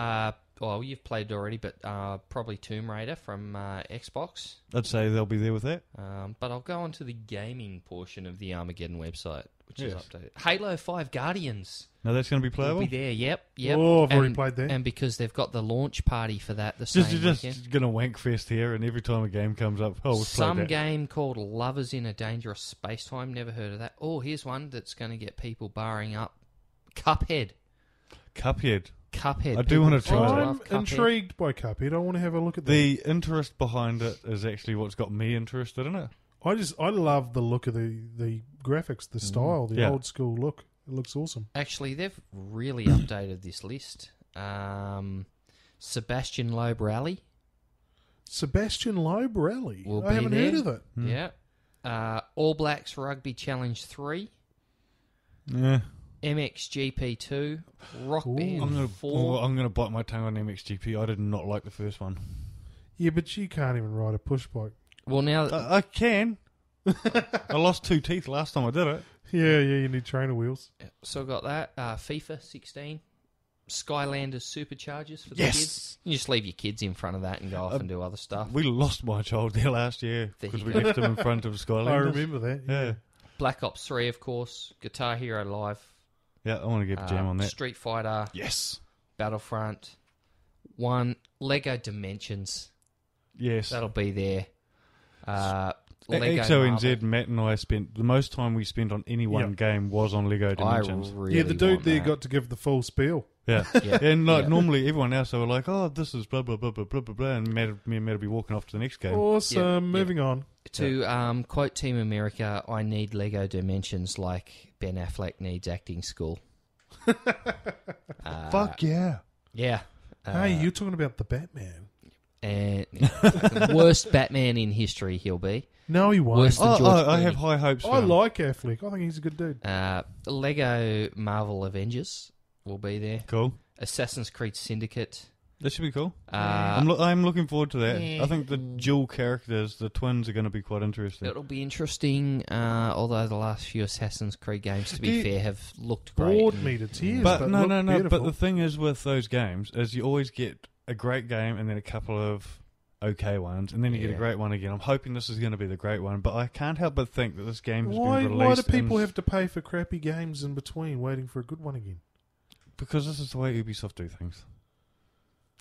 well, you've played already, but probably Tomb Raider from Xbox. I'd say they'll be there with that. But I'll go on to the gaming portion of the Armageddon website, which is Yes. updated. Halo 5 Guardians Now that's going to be will playable? be there. Yep. Oh, I've already And- played that. And because they've got the launch party for that the same Just weekend. going to wank fest here, and every time a game comes up, we've Some played that. game called Lovers in a Dangerous Space-Time. Never heard of that. Oh, here's one that's going to get people barring up. Cuphead. Cuphead. Cuphead. I do wanna People try seem it. love I'm Cuphead. intrigued by Cuphead. I want to have a look at that. The interest behind it is actually what's got me interested in it. I love the look of the graphics, the style, the Yeah. old school look. It looks awesome. Actually, they've really updated this list. Sebastian Loeb Rally Sebastian Loeb Rally. will I be haven't there. heard of it. Yeah. All Blacks Rugby Challenge 3. Yeah. MXGP2. Rock Ooh. Band 4. I'm gonna bite my tongue on MXGP. I did not like the first one. Yeah, but you can't even ride a push bike. Well, now... I can. I lost 2 teeth last time I did it. Yeah, you need trainer wheels. So I got that. FIFA 16. Skylanders Superchargers for the Yes. kids. You just leave your kids in front of that and go off and do other stuff. We lost my child there last year There because you we go. left him in front of Skylanders. I remember that. Yeah. Black Ops 3, of course. Guitar Hero Live. Yeah, I want to give a jam on that. Street Fighter. Yes. Battlefront. 1. Lego Dimensions. Yes. That'll be there. Lego XONZ, Marvel. Matt and I spent the most time we spent on any one Yep. game was on Lego Dimensions. I really Yeah, the dude want there that. got to give the full spiel. Yeah. Yeah. And like Yeah. normally everyone else they were like, oh, this is blah blah blah blah blah blah blah, and me and Matt will be walking off to the next game. Awesome. Yeah, Moving on. To quote Team America, I need Lego Dimensions like Ben Affleck needs acting school. Fuck yeah. Yeah. Hey, you're talking about the Batman. And worst Batman in history he'll be. No, he won't. Worse than George I Clooney. have high hopes for I him. like Affleck. I think he's a good dude. Lego Marvel Avengers will be there. Cool. Assassin's Creed Syndicate. That should be cool. Uh, I'm looking forward to that. yeah. I think the dual characters, the twins, are going to be quite interesting. It'll be interesting, although the last few Assassin's Creed games, to be Do you- fair, have looked great. Bored me to tears. But But no. looked But beautiful. the thing is with those games is you always get a great game and then a couple of okay ones, and then you get a Yeah. great one again. I'm hoping this is going to be the great one, but I can't help but think that this game has Why been released. do people in- have to pay for crappy games in between waiting for a good one again? Because this is the way Ubisoft do things.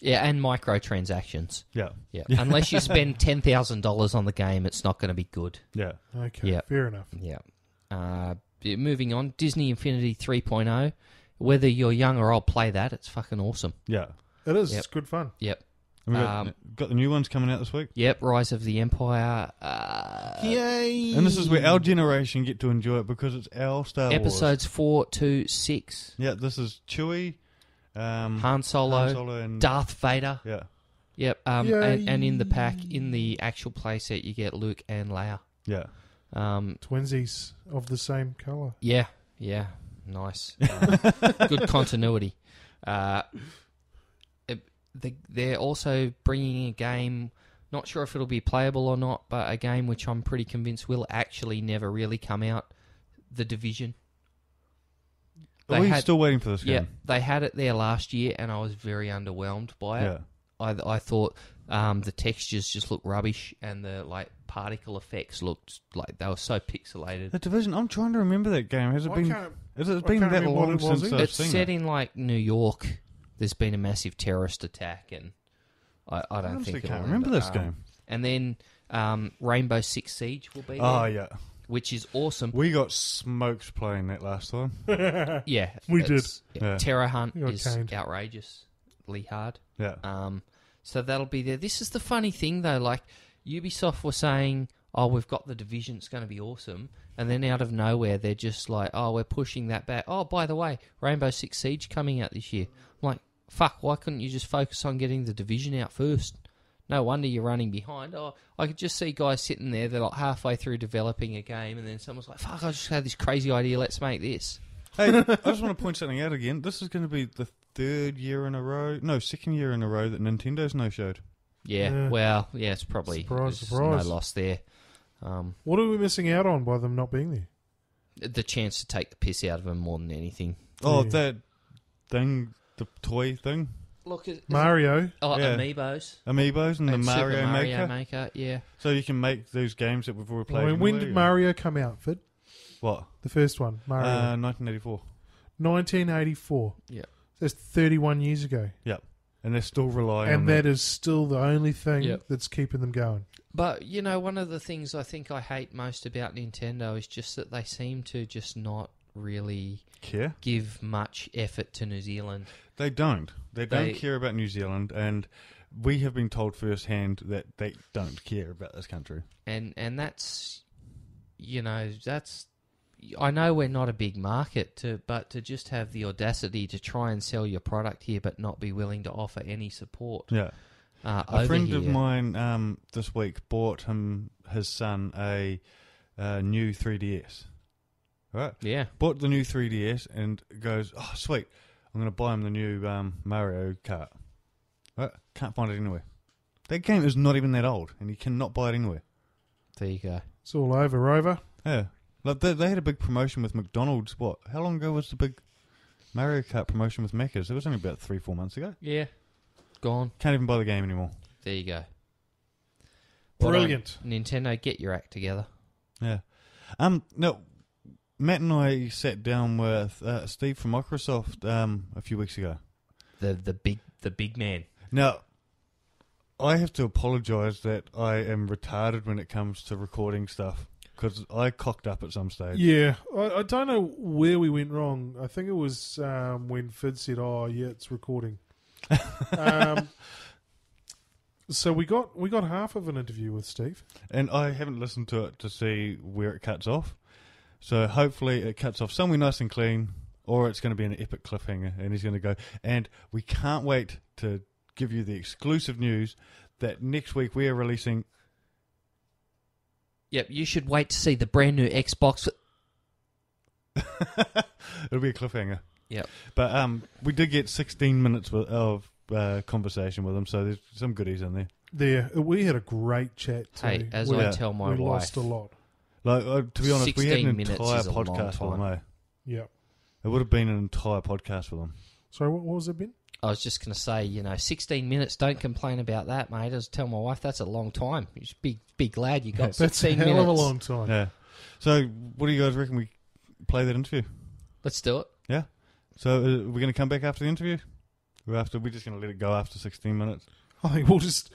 Yeah, and microtransactions. Yeah. Yeah. Unless you spend $10,000 on the game, it's not going to be good. Yeah. Okay, Yeah. fair enough. Yeah. Moving on, Disney Infinity 3.0. Whether you're young or old, play that. It's fucking awesome. Yeah. It is. Yep. It's good fun. Yep. And we got the new ones coming out this week. Yep. Rise of the Empire. Yay! And this is where our generation get to enjoy it because it's our Star Wars. Episodes 4 to 6. Yeah, this is Chewie, Han Solo, and Darth Vader. yeah, Yep. Yay. And in the pack, in the actual playset, you get Luke and Leia. yeah. Twinsies of the same colour. Yeah. Yeah. Nice. Good continuity. They're also bringing a game, not sure if it'll be playable or not, but a game which I'm pretty convinced will actually never really come out, The Division. Are we still waiting for this game? Yeah, they had it there last year, and I was very underwhelmed by it. Yeah. I thought the textures just looked rubbish, and the particle effects looked like they were so pixelated. The Division. I'm trying to remember that game. Has it been? Has it been can't that remember what long it was since either. I've It's seen set it? in New York. There's been a massive terrorist attack, and I don't honestly think can't it'll remember end this up. game. And then Rainbow Six Siege will be there, Oh yeah, which is awesome. we got smoked playing that last time. Yeah, We it's- Yeah. Terror Hunt We got is caned. outrageously hard. Yeah. So that'll be there. This is the funny thing, though. Ubisoft were saying, "Oh, we've got The Division. It's going to be awesome," and then out of nowhere, they're just like, "Oh, we're pushing that back." Oh, by the way, Rainbow Six Siege coming out this year. I'm like, "Fuck! Why couldn't you just focus on getting The Division out first?" No wonder you're running behind. Oh, I could just see guys sitting there. They're halfway through developing a game, and then someone's like, "Fuck! I just had this crazy idea. Let's make this." Hey, I just want to point something out again. This is going to be the second year in a row that Nintendo's no-showed. Yeah. Well, yeah. It's probably Surprise, there's surprise. no loss there. What are we missing out on by them not being there? The chance to take the piss out of them more than anything. Oh, Yeah. that thing, the toy thing, Look, Mario. Yeah. Amiibos. Amiibos and the And Mario Super Mario Maker. Maker, yeah. So you can make those games that we've already I played. mean, when anyway, did or- Mario come out, Fid? What? The first one, Mario. 1984. 1984. Yeah. That's 31 years ago. And they're still relying on And that is still the only thing Yep. that's keeping them going. But, one of the things I think I hate most about Nintendo is just that they seem to just not really care. give much effort to New Zealand. They don't. They don't They- care about New Zealand, and we have been told firsthand that they don't care about this country. And that's, that's. I know we're not a big market, but to just have the audacity to try and sell your product here, but not be willing to offer any support. Yeah. A friend of mine this week bought his son a new 3DS. Right? Yeah. Bought the new 3DS and goes, oh, sweet, I'm going to buy him the new Mario Kart. Right? Can't find it anywhere. That game is not even that old, and you cannot buy it anywhere. There you go. It's all over. Yeah. Like they had a big promotion with McDonald's. How long ago was the big Mario Kart promotion with Macca's? It was only about 3-4 months ago. Yeah. Gone. Can't even buy the game anymore. There you go. Brilliant. Nintendo, get your act together. Yeah. No, Matt and I sat down with Steve from Microsoft a few weeks ago. The big man. Now, I have to apologise that I am retarded when it comes to recording stuff. Because I cocked up at some stage. Yeah, I don't know where we went wrong. I think it was when Fid said, "Oh, yeah, it's recording." So we got half of an interview with Steve, and I haven't listened to it to see where it cuts off. So hopefully it cuts off somewhere nice and clean, or it's going to be an epic cliffhanger, and he's going to go. And we can't wait to give you the exclusive news that next week we are releasing. Yep, you should wait to see the brand new Xbox. It'll be a cliffhanger. Yep. But we did get 16 minutes of conversation with him, so there's some goodies in there. We had a great chat too. Hey, as I tell my we wife, lost a lot. Like to be honest, we had an 16 minutes entire is a long podcast with him. time. Eh? Yeah. It would have been an entire podcast with him. Sorry, what was it, Ben? I was just going to say, 16 minutes, don't complain about that, mate. I was tell my wife that's a long time. You should be glad you got 16 That's a minutes. hell of a long time. Yeah. So, what do you guys reckon we play that interview? Let's do it. Yeah. So, we're going to come back after the interview? Or after we're just going to let it go after 16 minutes? I think we'll just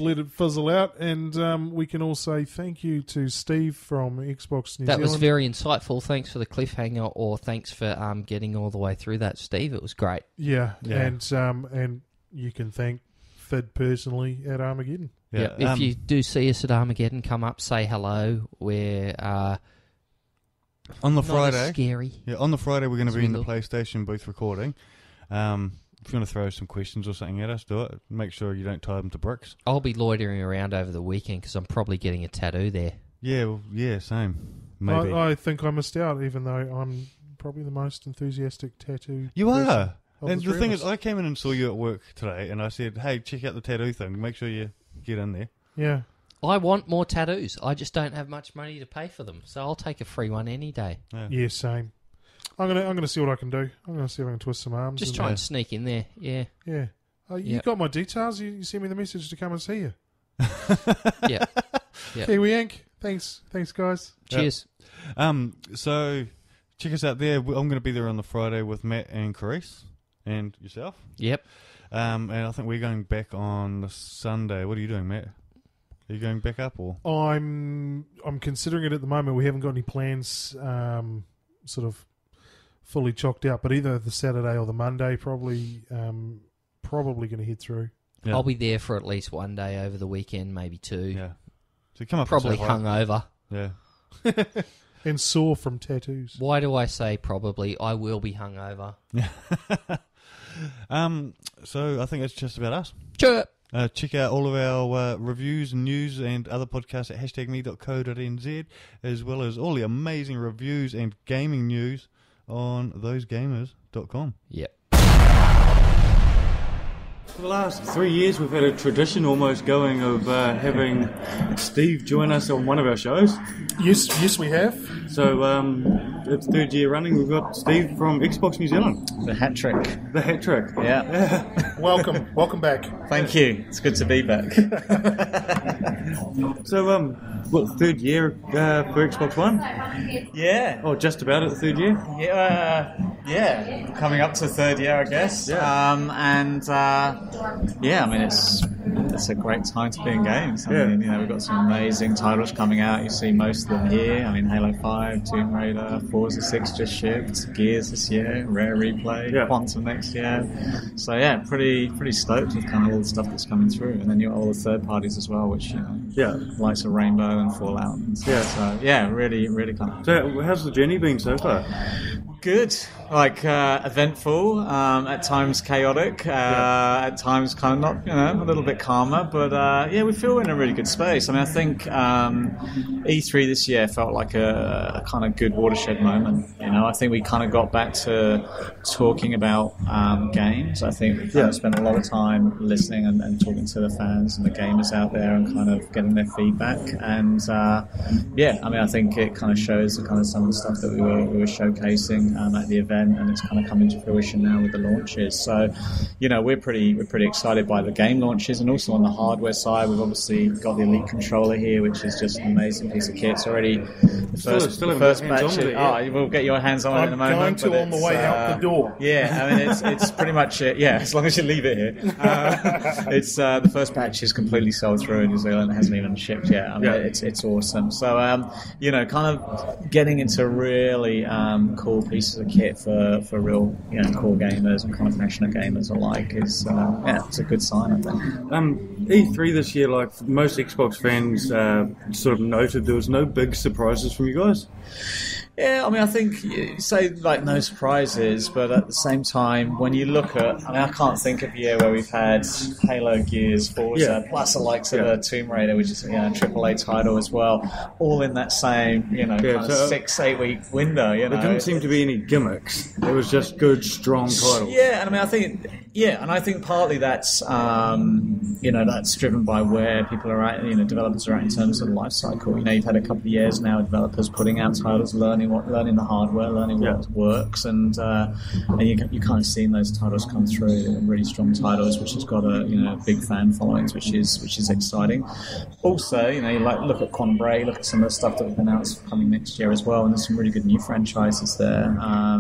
let it fizzle out, and we can all say thank you to Steve from Xbox New That Zealand. was very insightful. Thanks for the cliffhanger, or thanks for getting all the way through that, Steve. It was great. Yeah. And you can thank Fid personally at Armageddon. Yeah. If you do see us at Armageddon, come up, say hello. We're on the not Friday. as scary. Yeah, on the Friday we're going to As be we in the look. PlayStation booth recording. If you want to throw some questions or something at us, do it. Make sure you don't tie them to bricks. I'll be loitering around over the weekend because I'm probably getting a tattoo there. Yeah, same. Maybe. I think I missed out, even though I'm probably the most enthusiastic tattoo. You person are. of And three the thing of is, us. I came in and saw you at work today, and I said, hey, check out the tattoo thing. Make sure you get in there. Yeah. I want more tattoos. I just don't have much money to pay for them, so I'll take a free one any day. Yeah, same. I'm gonna see what I can do. I'm gonna see if I can twist some arms. Just try and sneak in there. Yeah. Yeah. You got my details. You sent me the message to come and see you. Yeah. Yeah. Kiwi Yank. Thanks, guys. Cheers. So check us out there. I'm going to be there on the Friday with Matt and Carice and yourself. Yep. And I think we're going back on the Sunday. What are you doing, Matt? Are you going back up or? I'm considering it at the moment. We haven't got any plans, sort of fully chalked out. But either the Saturday or the Monday, probably going to head through. Yeah. I'll be there for at least one day over the weekend, maybe two. Yeah. So come up. Probably and say hi. hungover. Yeah. And sore from tattoos. Why do I say probably? I will be hungover. So I think that's just about us. Chirp. Check out all of our reviews, news, and other podcasts at #me.co.nz, as well as all the amazing reviews and gaming news on thosegamers.com. Yep. For the last 3 years, we've had a tradition almost going of having Steve join us on one of our shows. Yes, we have. So it's third year running. We've got Steve from Xbox New Zealand. The hat trick. The hat trick. Yeah. Welcome back. Thank you. It's good to be back. So, third year for Xbox One? Yeah. Oh, just about at the third year? Yeah. Yeah, coming up to third year, I guess. I mean, it's a great time to be in games. I mean, we've got some amazing titles coming out. You see most of them here. I mean, Halo 5, Tomb Raider, Forza 6 just shipped, Gears this year, Rare Replay, Quantum next year. So pretty stoked with kind of all the stuff that's coming through. And then you got all the third parties as well, which likes of Rainbow and Fallout. And stuff. So really, really kind of. So how's the journey been so far? Good, eventful, at times chaotic, at times kind of not, a little bit calmer, but we feel in a really good space. I mean, I think E3 this year felt like a kind of good watershed moment. I think we kind of got back to talking about games. I think we spent a lot of time listening and talking to the fans and the gamers out there and kind of getting their feedback. And I mean, I think it kind of shows the kind of some of the stuff that we were showcasing at the event, and it's kind of coming to fruition now with the launches. So, we're pretty excited by the game launches, and also on the hardware side, we've obviously got the Elite controller here, which is just an amazing piece of kit. It's already the first batch. We'll get your hands on it in a moment. I'm going to on the way out the door. Yeah, I mean it's pretty much as long as you leave it here. It's the first batch is completely sold through in New Zealand. It hasn't even shipped yet. I mean, it's awesome. So kind of getting into really cool pieces of kit for real core gamers and kind of passionate gamers alike is it's a good sign, I think. E3 this year, like most Xbox fans sort of noted, there was no big surprises from you guys. Yeah, I mean, I think you say like no surprises, but at the same time, when you look at, I mean, I can't think of a year where we've had Halo, Gears, Forza, plus the likes of Tomb Raider, which is a AAA title as well, all in that same, kind of 6-8 week window. There didn't seem to be any gimmicks. It was just good, strong titles. Yeah, and I mean, I think partly that's that's driven by where people are at, developers are at in terms of the life cycle. You've had a couple of years now of developers putting out titles, learning the hardware, learning what works, and you kind of seen those titles come through, really strong titles, which has got a big fan followings, which is exciting. Also, you look at Quantum Break, look at some of the stuff that we've announced coming next year as well, and there's some really good new franchises there.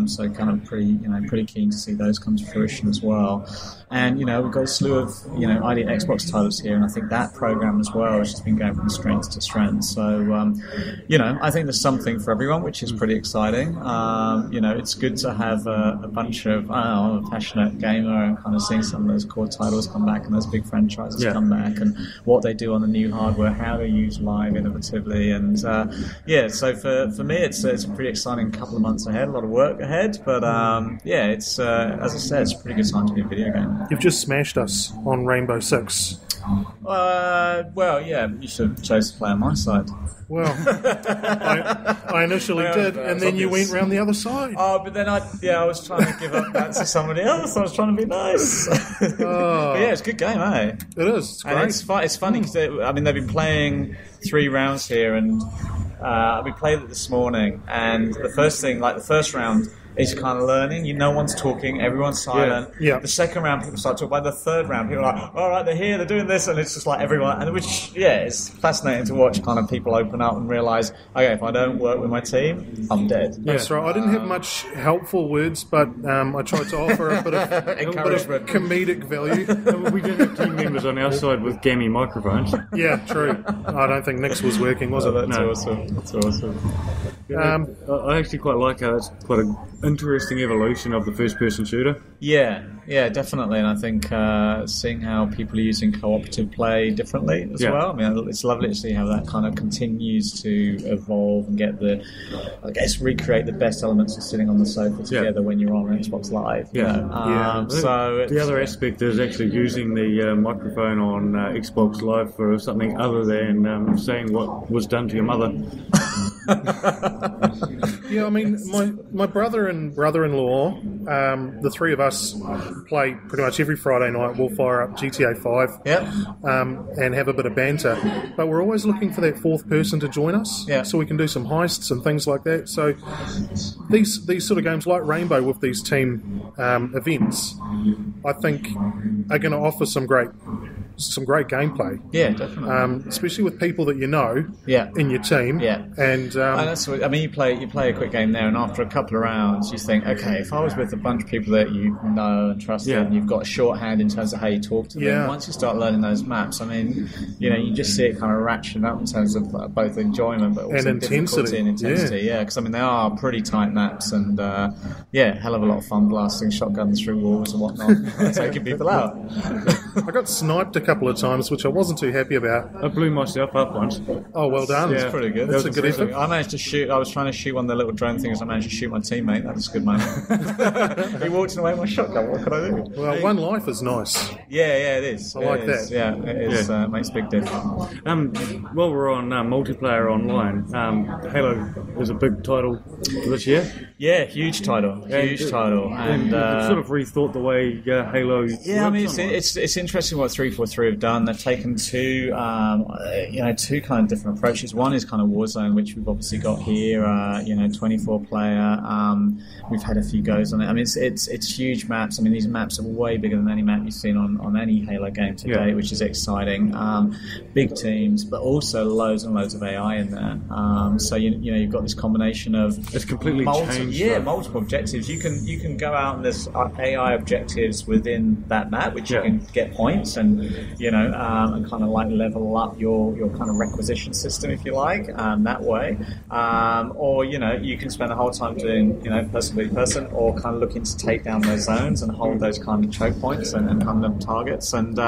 So kind of pretty keen to see those come to fruition as well. And we've got a slew of ID Xbox titles here, and I think that program as well has just been going from strength to strength. So I think there's something for everyone, which is pretty exciting. It's good to have a bunch of a passionate gamer and kind of seeing some of those core titles come back and those big franchises come back, and what they do on the new hardware, how they use live innovatively, and so for me it's a pretty exciting couple of months ahead, a lot of work ahead, but it's as I said, it's a pretty good time to be a video game. You've just smashed us on Rainbow Six. You should have chose to play on my side. Well, I initially did, and then you went round the other side. Oh, but then I was trying to give up that to somebody else. I was trying to be nice. But it's a good game, eh? It is. It's great. And it's funny because they've been playing 3 rounds here, and we played it this morning. And the first round is kind of learning. No one's talking, everyone's silent. Yeah. The second round, people start talking. By the third round, people are like, all right, they're here, they're doing this, and it's just like everyone. And it's fascinating to watch kind of people open up and realise, okay, if I don't work with my team, I'm dead. That's right. I didn't have much helpful words, but I tried to offer a bit of comedic value. We did have team members on our side with gammy microphones. Yeah, true. I don't think Nick's was working, was it? That's awesome. I actually quite like how it's quite an interesting evolution of the first-person shooter. Yeah, definitely. And I think seeing how people are using cooperative play differently as well. I mean, it's lovely to see how that kind of continues to evolve and get recreate the best elements of sitting on the sofa together when you're on Xbox Live. So the other aspect is actually using the microphone on Xbox Live for something other than saying what was done to your mother. Yeah, I mean, my brother and brother-in-law, the three of us play pretty much every Friday night. We'll fire up GTA 5 and have a bit of banter. But we're always looking for that fourth person to join us so we can do some heists and things like that. So these sort of games like Rainbow with these team events, I think, are going to offer some great some great gameplay. Yeah, definitely. Especially with people that you know Yeah. in your team. Yeah. And that's what, I mean, you play a quick game there, and after a couple of rounds, you think, okay, if I was with a bunch of people that you know and trust, and you've got a shorthand in terms of how you talk to them. Once you start learning those maps, I mean, you just see it kind of ratcheting up in terms of both enjoyment, but also difficulty and intensity. Yeah, because I mean, they are pretty tight maps, and hell of a lot of fun blasting shotguns through walls and whatnot, taking people out. I got sniped a couple of times, which I wasn't too happy about. I blew myself up once. Oh, well done. That's pretty good. That's a good effort. I managed to shoot. I was trying to shoot one of the little drone things. I managed to shoot my teammate. That was a good moment. He walked away with my shotgun. What could I do? Well, one life is nice. Yeah, it is. I like that. Yeah, it is. Makes a big difference. While we're on multiplayer online, Halo is a big title this year. Yeah, huge title, and you've sort of rethought the way Halo. Yeah, I mean, it's interesting what 343 have done. They've taken two kind of different approaches. One is kind of Warzone, which we've obviously got here. 24 player. We've had a few goes on it. I mean, it's huge maps. I mean, these maps are way bigger than any map you've seen on any Halo game to date, which is exciting. Big teams, but also loads and loads of AI in there. So you've got this combination of it's completely changed. Yeah, multiple objectives. You can go out and there's AI objectives within that map, which you can get points and and kind of like level up your kind of requisition system, if you like, that way. Or you can spend the whole time doing person by person, or kind of looking to take down those zones and hold those kind of choke points and kind of targets. And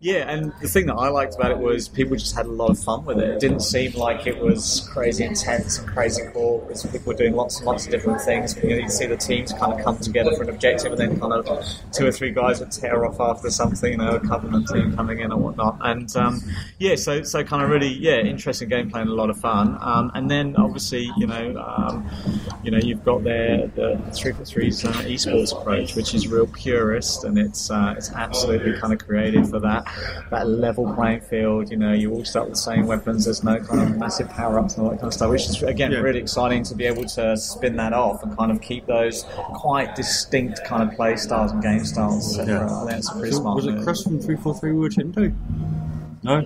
and the thing that I liked about it was people just had a lot of fun with it. It didn't seem like it was crazy intense and crazy cool. People were doing lots and lots of different things. You see the teams kind of come together for an objective, and then kind of 2 or 3 guys would tear off after something, a Covenant team coming in or whatnot. And so kind of really interesting gameplay and a lot of fun. And then obviously you've got the 343's esports approach, which is real purist, and it's absolutely kind of created for that level playing field. You all start with the same weapons. There's no kind of massive power ups and all that kind of stuff, which is again really exciting to be able to spin that off and kind of keep those quite distinct kind of play styles and game styles separate. I think that's a pretty smart. Was it Chris from 343 we were chatting to? No?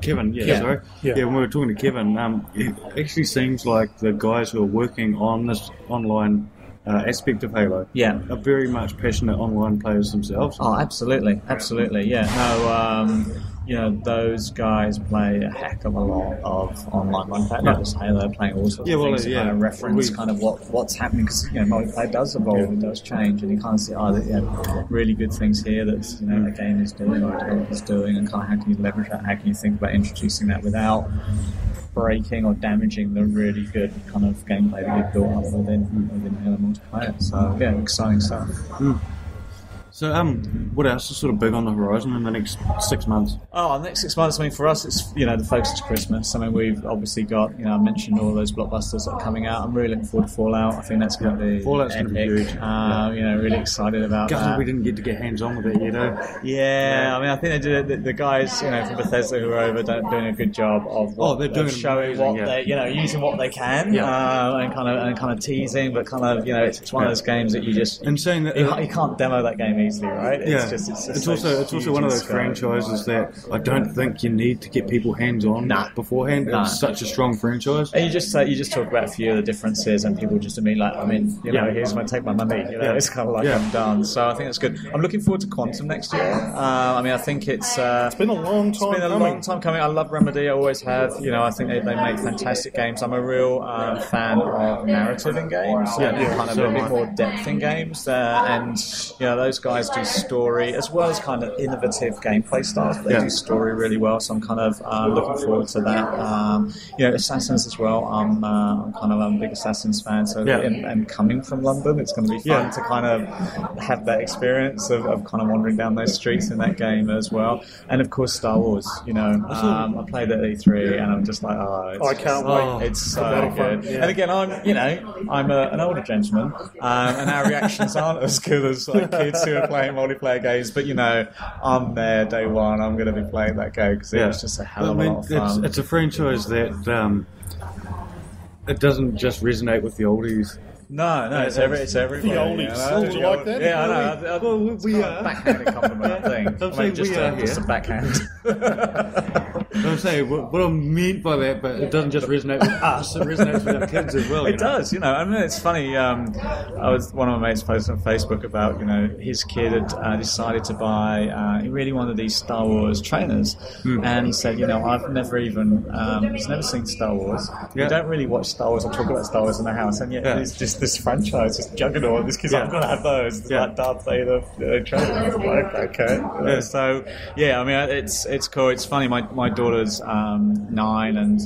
Kevin, sorry. Yeah, when we were talking to Kevin, it actually seems like the guys who are working on this online aspect of Halo are very much passionate online players themselves. Oh, absolutely. No, those guys play a heck of a lot of online multiplayer. Not just Halo, playing all sorts of things to kind of reference kind of what's happening, because multiplayer does evolve, it does change, and you kind of see really good things here that a game is doing or a developer is doing, and kind of how can you leverage that? How can you think about introducing that without breaking or damaging the really good kind of gameplay that you've built up within Halo multiplayer? So exciting stuff. So, what else is sort of big on the horizon in the next 6 months? Oh, the next 6 months, I mean, for us, it's, the focus is Christmas. I mean, we've obviously got, I mentioned all those blockbusters that are coming out. I'm really looking forward to Fallout. I think that's going to be Fallout's going to be huge. Really excited about that. We didn't get hands-on with it, Yeah, I mean, I think they did the guys, from Bethesda who are over doing a good job of showing what they, using what they can, and kind of teasing, but kind of, it's one of those games that you just... And saying that... You can't demo that game easily, right? It's also one of those franchises that I don't think you need to get people hands-on beforehand. It's such a strong franchise. And you just talk about a few of the differences, and people just mean like, here's my take my money. It's kind of like I'm done. So I think that's good. I'm looking forward to Quantum next year. I think it's been a long time. It's been a long time coming. I love Remedy. I always have. I think they make fantastic games. I'm a real fan of narrative in games. Kind of a bit more depth in games, and those guys do story as well as kind of innovative gameplay styles. They do story really well, so I'm kind of looking forward to that. Assassins as well. I'm kind of a big Assassins fan, so and coming from London, it's going to be fun to kind of have that experience of kind of wandering down those streets in that game as well. And of course, Star Wars. I played at E3, and I'm just like, I can't wait. It's so good. Yeah. And again, I'm an older gentleman, and our reactions aren't as good as like kids who are playing multiplayer games, but I'm there day one. I'm going to be playing that game because it's just a hell of a lot of fun. It's a franchise that it doesn't just resonate with the oldies. No, it's everybody. The oldies. Do you like that? Yeah, I know. Well, we are. Backhanded compliment, I think. I'm saying we are just a backhand. I'm saying what I meant by that, but it doesn't just resonate with us; it resonates with our kids as well. It does, I mean, it's funny. One of my mates posted on Facebook about his kid had decided to buy. He really wanted these Star Wars trainers, and he said, I've never even he's never seen Star Wars. We don't really watch Star Wars or talk about Star Wars in the house, and yet there's just this franchise, this juggernaut. This kid's I've got to have those. Like Darth Vader trainers. I'm like, okay. So I mean, it's cool. It's funny. My daughter's 9, and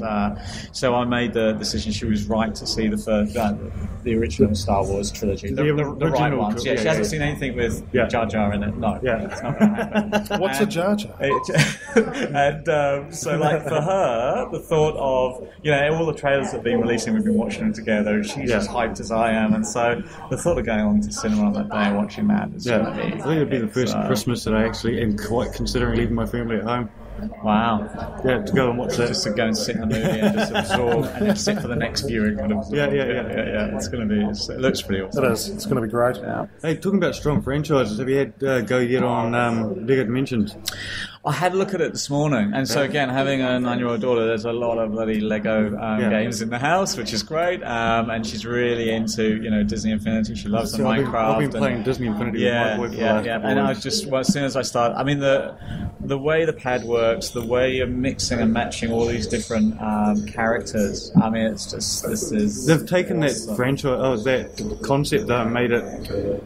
so I made the decision. She was right to see the original Star Wars trilogy, the right ones. She hasn't seen anything with Jar Jar in it. No, it's not going to happen. What's a Jar Jar? And so, like, for her, the thought of all the trailers that have been releasing, we've been watching them together. She's as hyped as I am, and so the thought of going along to cinema on that day and watching that is I think it'd be the first Christmas that I actually am quite considering leaving my family at home. Wow. Yeah, to go and watch that. Just to go and sit in the movie and just absorb and then sit for the next viewing. Yeah. It's going to be, it looks pretty awesome. It is. It's going to be great. Yeah. Hey, talking about strong franchises, have you had go yet on Lego Dimensions? I had a look at it this morning, and so again, having a 9-year-old daughter, there's a lot of bloody Lego games in the house, which is great. And she's really into Disney Infinity. She loves the Minecraft. I've been playing Disney Infinity with my boy for the last 4 And I weeks. just as soon as I started, I mean the way the pad works, the way you're mixing and matching all these different characters. I mean, it's just They've taken that franchise, that concept, and made it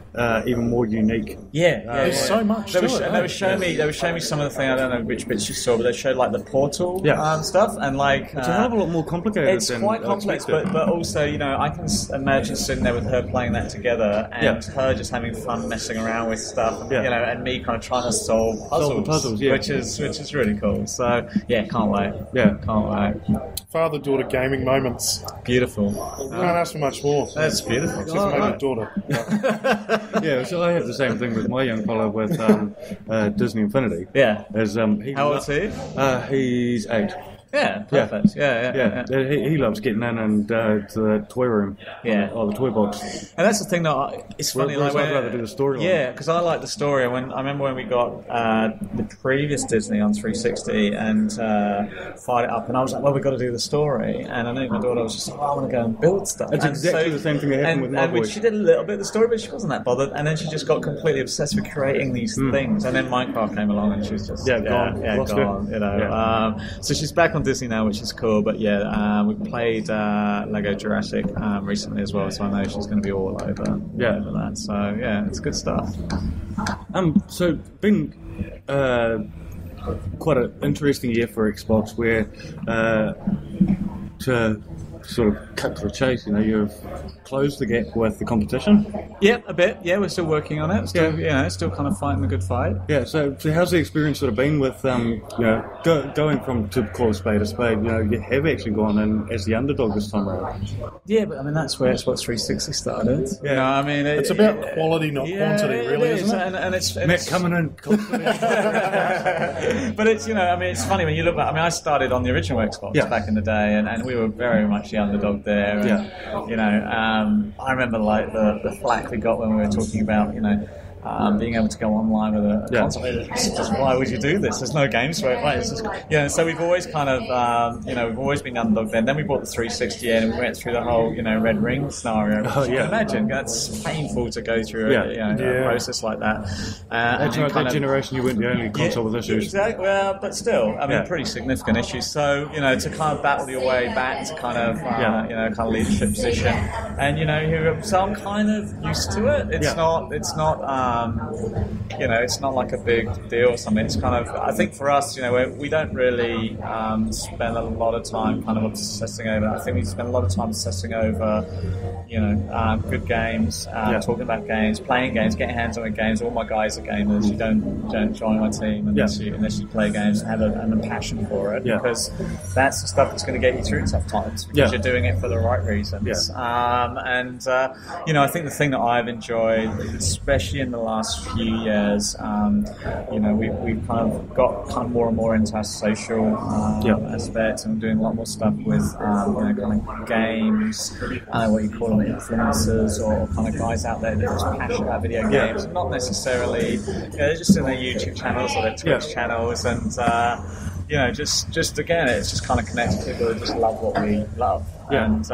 even more unique. There's so much. They were showing me some of the things. I don't know which bits you saw, but they showed like the portal stuff, and like it's a hell of a lot more complicated. It's quite complex, but also I can imagine sitting there with her playing that together, and her just having fun messing around with stuff, and me kind of trying to solve puzzles, which is really cool. So can't wait. Can't wait. Father-daughter gaming moments. Beautiful. Can't ask for much more. That's beautiful. She's my daughter. So I have the same thing with my young fellow with Disney Infinity. As how old is he? He's 8. Yeah, perfect. Yeah. He loves getting in and to the toy room. Or the toy box. And that's the thing that it's funny. I'd rather do the story. Yeah, because I like the story. I remember when we got the previous Disney on 360 and fired it up, and I was like, well, we've got to do the story. And I knew my daughter was just like, I want to go and build stuff. It's exactly the same thing that happened with my boy. She did a little bit of the story, but she wasn't that bothered. And then she just got completely obsessed with creating these things. And then Minecraft came along, and she was just gone. So she's back on Disney now, which is cool. But we played Lego Jurassic recently as well, so I know she's going to be all over that. So it's good stuff. So been quite an interesting year for Xbox, where to sort of cut to the chase, you've closed the gap with the competition. Yeah, a bit. Yeah, we're still working on it. Still kind of fighting the good fight. Yeah. So how's the experience sort of been with going from, to call a spade, you have actually gone in as the underdog this time around. Yeah, but I mean that's what 360 started. Yeah, I mean it's about quality, not quantity, really, isn't it? And it's Matt coming in constantly. But it's it's funny when you look back. I mean, I started on the original Xbox back in the day, and we were very much the underdog there. And, I remember like the flack we got when we were talking about being able to go online with a console. It's just, why would you do this? There's no games for it. Right? It's just, so we've always kind of, we've always been underdog then. Then we bought the 360 in and we went through the whole, Red Ring scenario. You can imagine. That's painful to go through a process like that. That generation, you weren't the only console with issues. Exactly. Well, but still, I mean, pretty significant issues. So, to kind of battle your way back to kind of, kind of leadership position. And, so I'm kind of used to it. It's not, it's not like a big deal or something. It's kind of, I think for us, we don't really spend a lot of time kind of obsessing over. I think we spend a lot of time obsessing over, good games, talking about games, playing games, getting hands on games. All my guys are gamers. You don't join my team unless you play games and have a passion for it, because that's the stuff that's going to get you through tough times, because you're doing it for the right reasons. I think the thing that I've enjoyed, especially in the last few years, we've kind of got more and more into our social aspects, and doing a lot more stuff with kind of games, what you call them, influencers, or kind of guys out there that are just passionate about video games, and not necessarily, they're just in their YouTube channels or their Twitch channels, and just again, it's just kind of connecting people who just love what we love. Yeah. And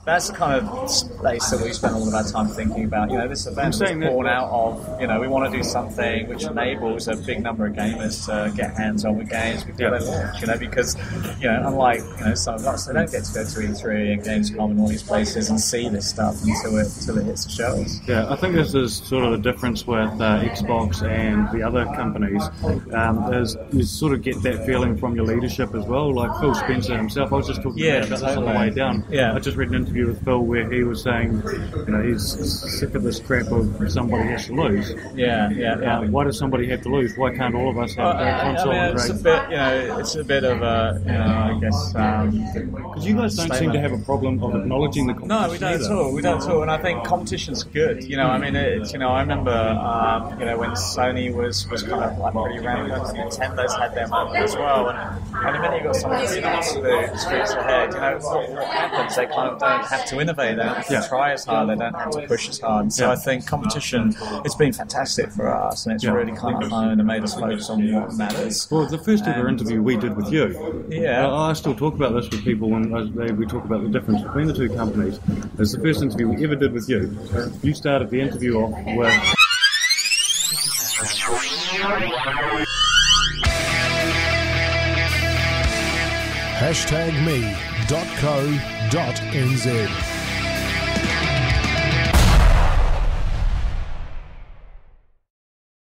that's the kind of space that we spend all of our time thinking about. This event was born out of, we want to do something which enables a big number of gamers to get hands-on with games before they launch, because, unlike, some of us, they don't get to go to E3 and Gamescom and all these places and see this stuff until it hits the shelves. Yeah, I think this is sort of the difference with Xbox and the other companies, is you sort of get that feeling from your leadership as well, like Phil Spencer himself. I was just talking about this on the way down. Yeah. I just read an interview with Phil where he was saying, he's sick of this crap of somebody has to lose. Why does somebody have to lose? Why can't all of us have a console? It's a bit of a, I guess. Because you guys don't seem to have a problem of acknowledging the competition. No, we don't at all. We don't at all. And I think competition's good. I remember, when Sony was kind of like pretty rampant, Nintendo's had their moment as well. And the minute you've got someone that's absolute streets ahead, what happens? They kind of don't have to innovate, they don't have to try as hard, they don't have to push as hard. So I think competition, it's been fantastic for us, and it's really kind of honed and made us focus on what matters. Well, the first ever interview we did with you, I still talk about this with people when we talk about the difference between the two companies. It's the first interview we ever did with you. You started the interview off with... #me.co.nz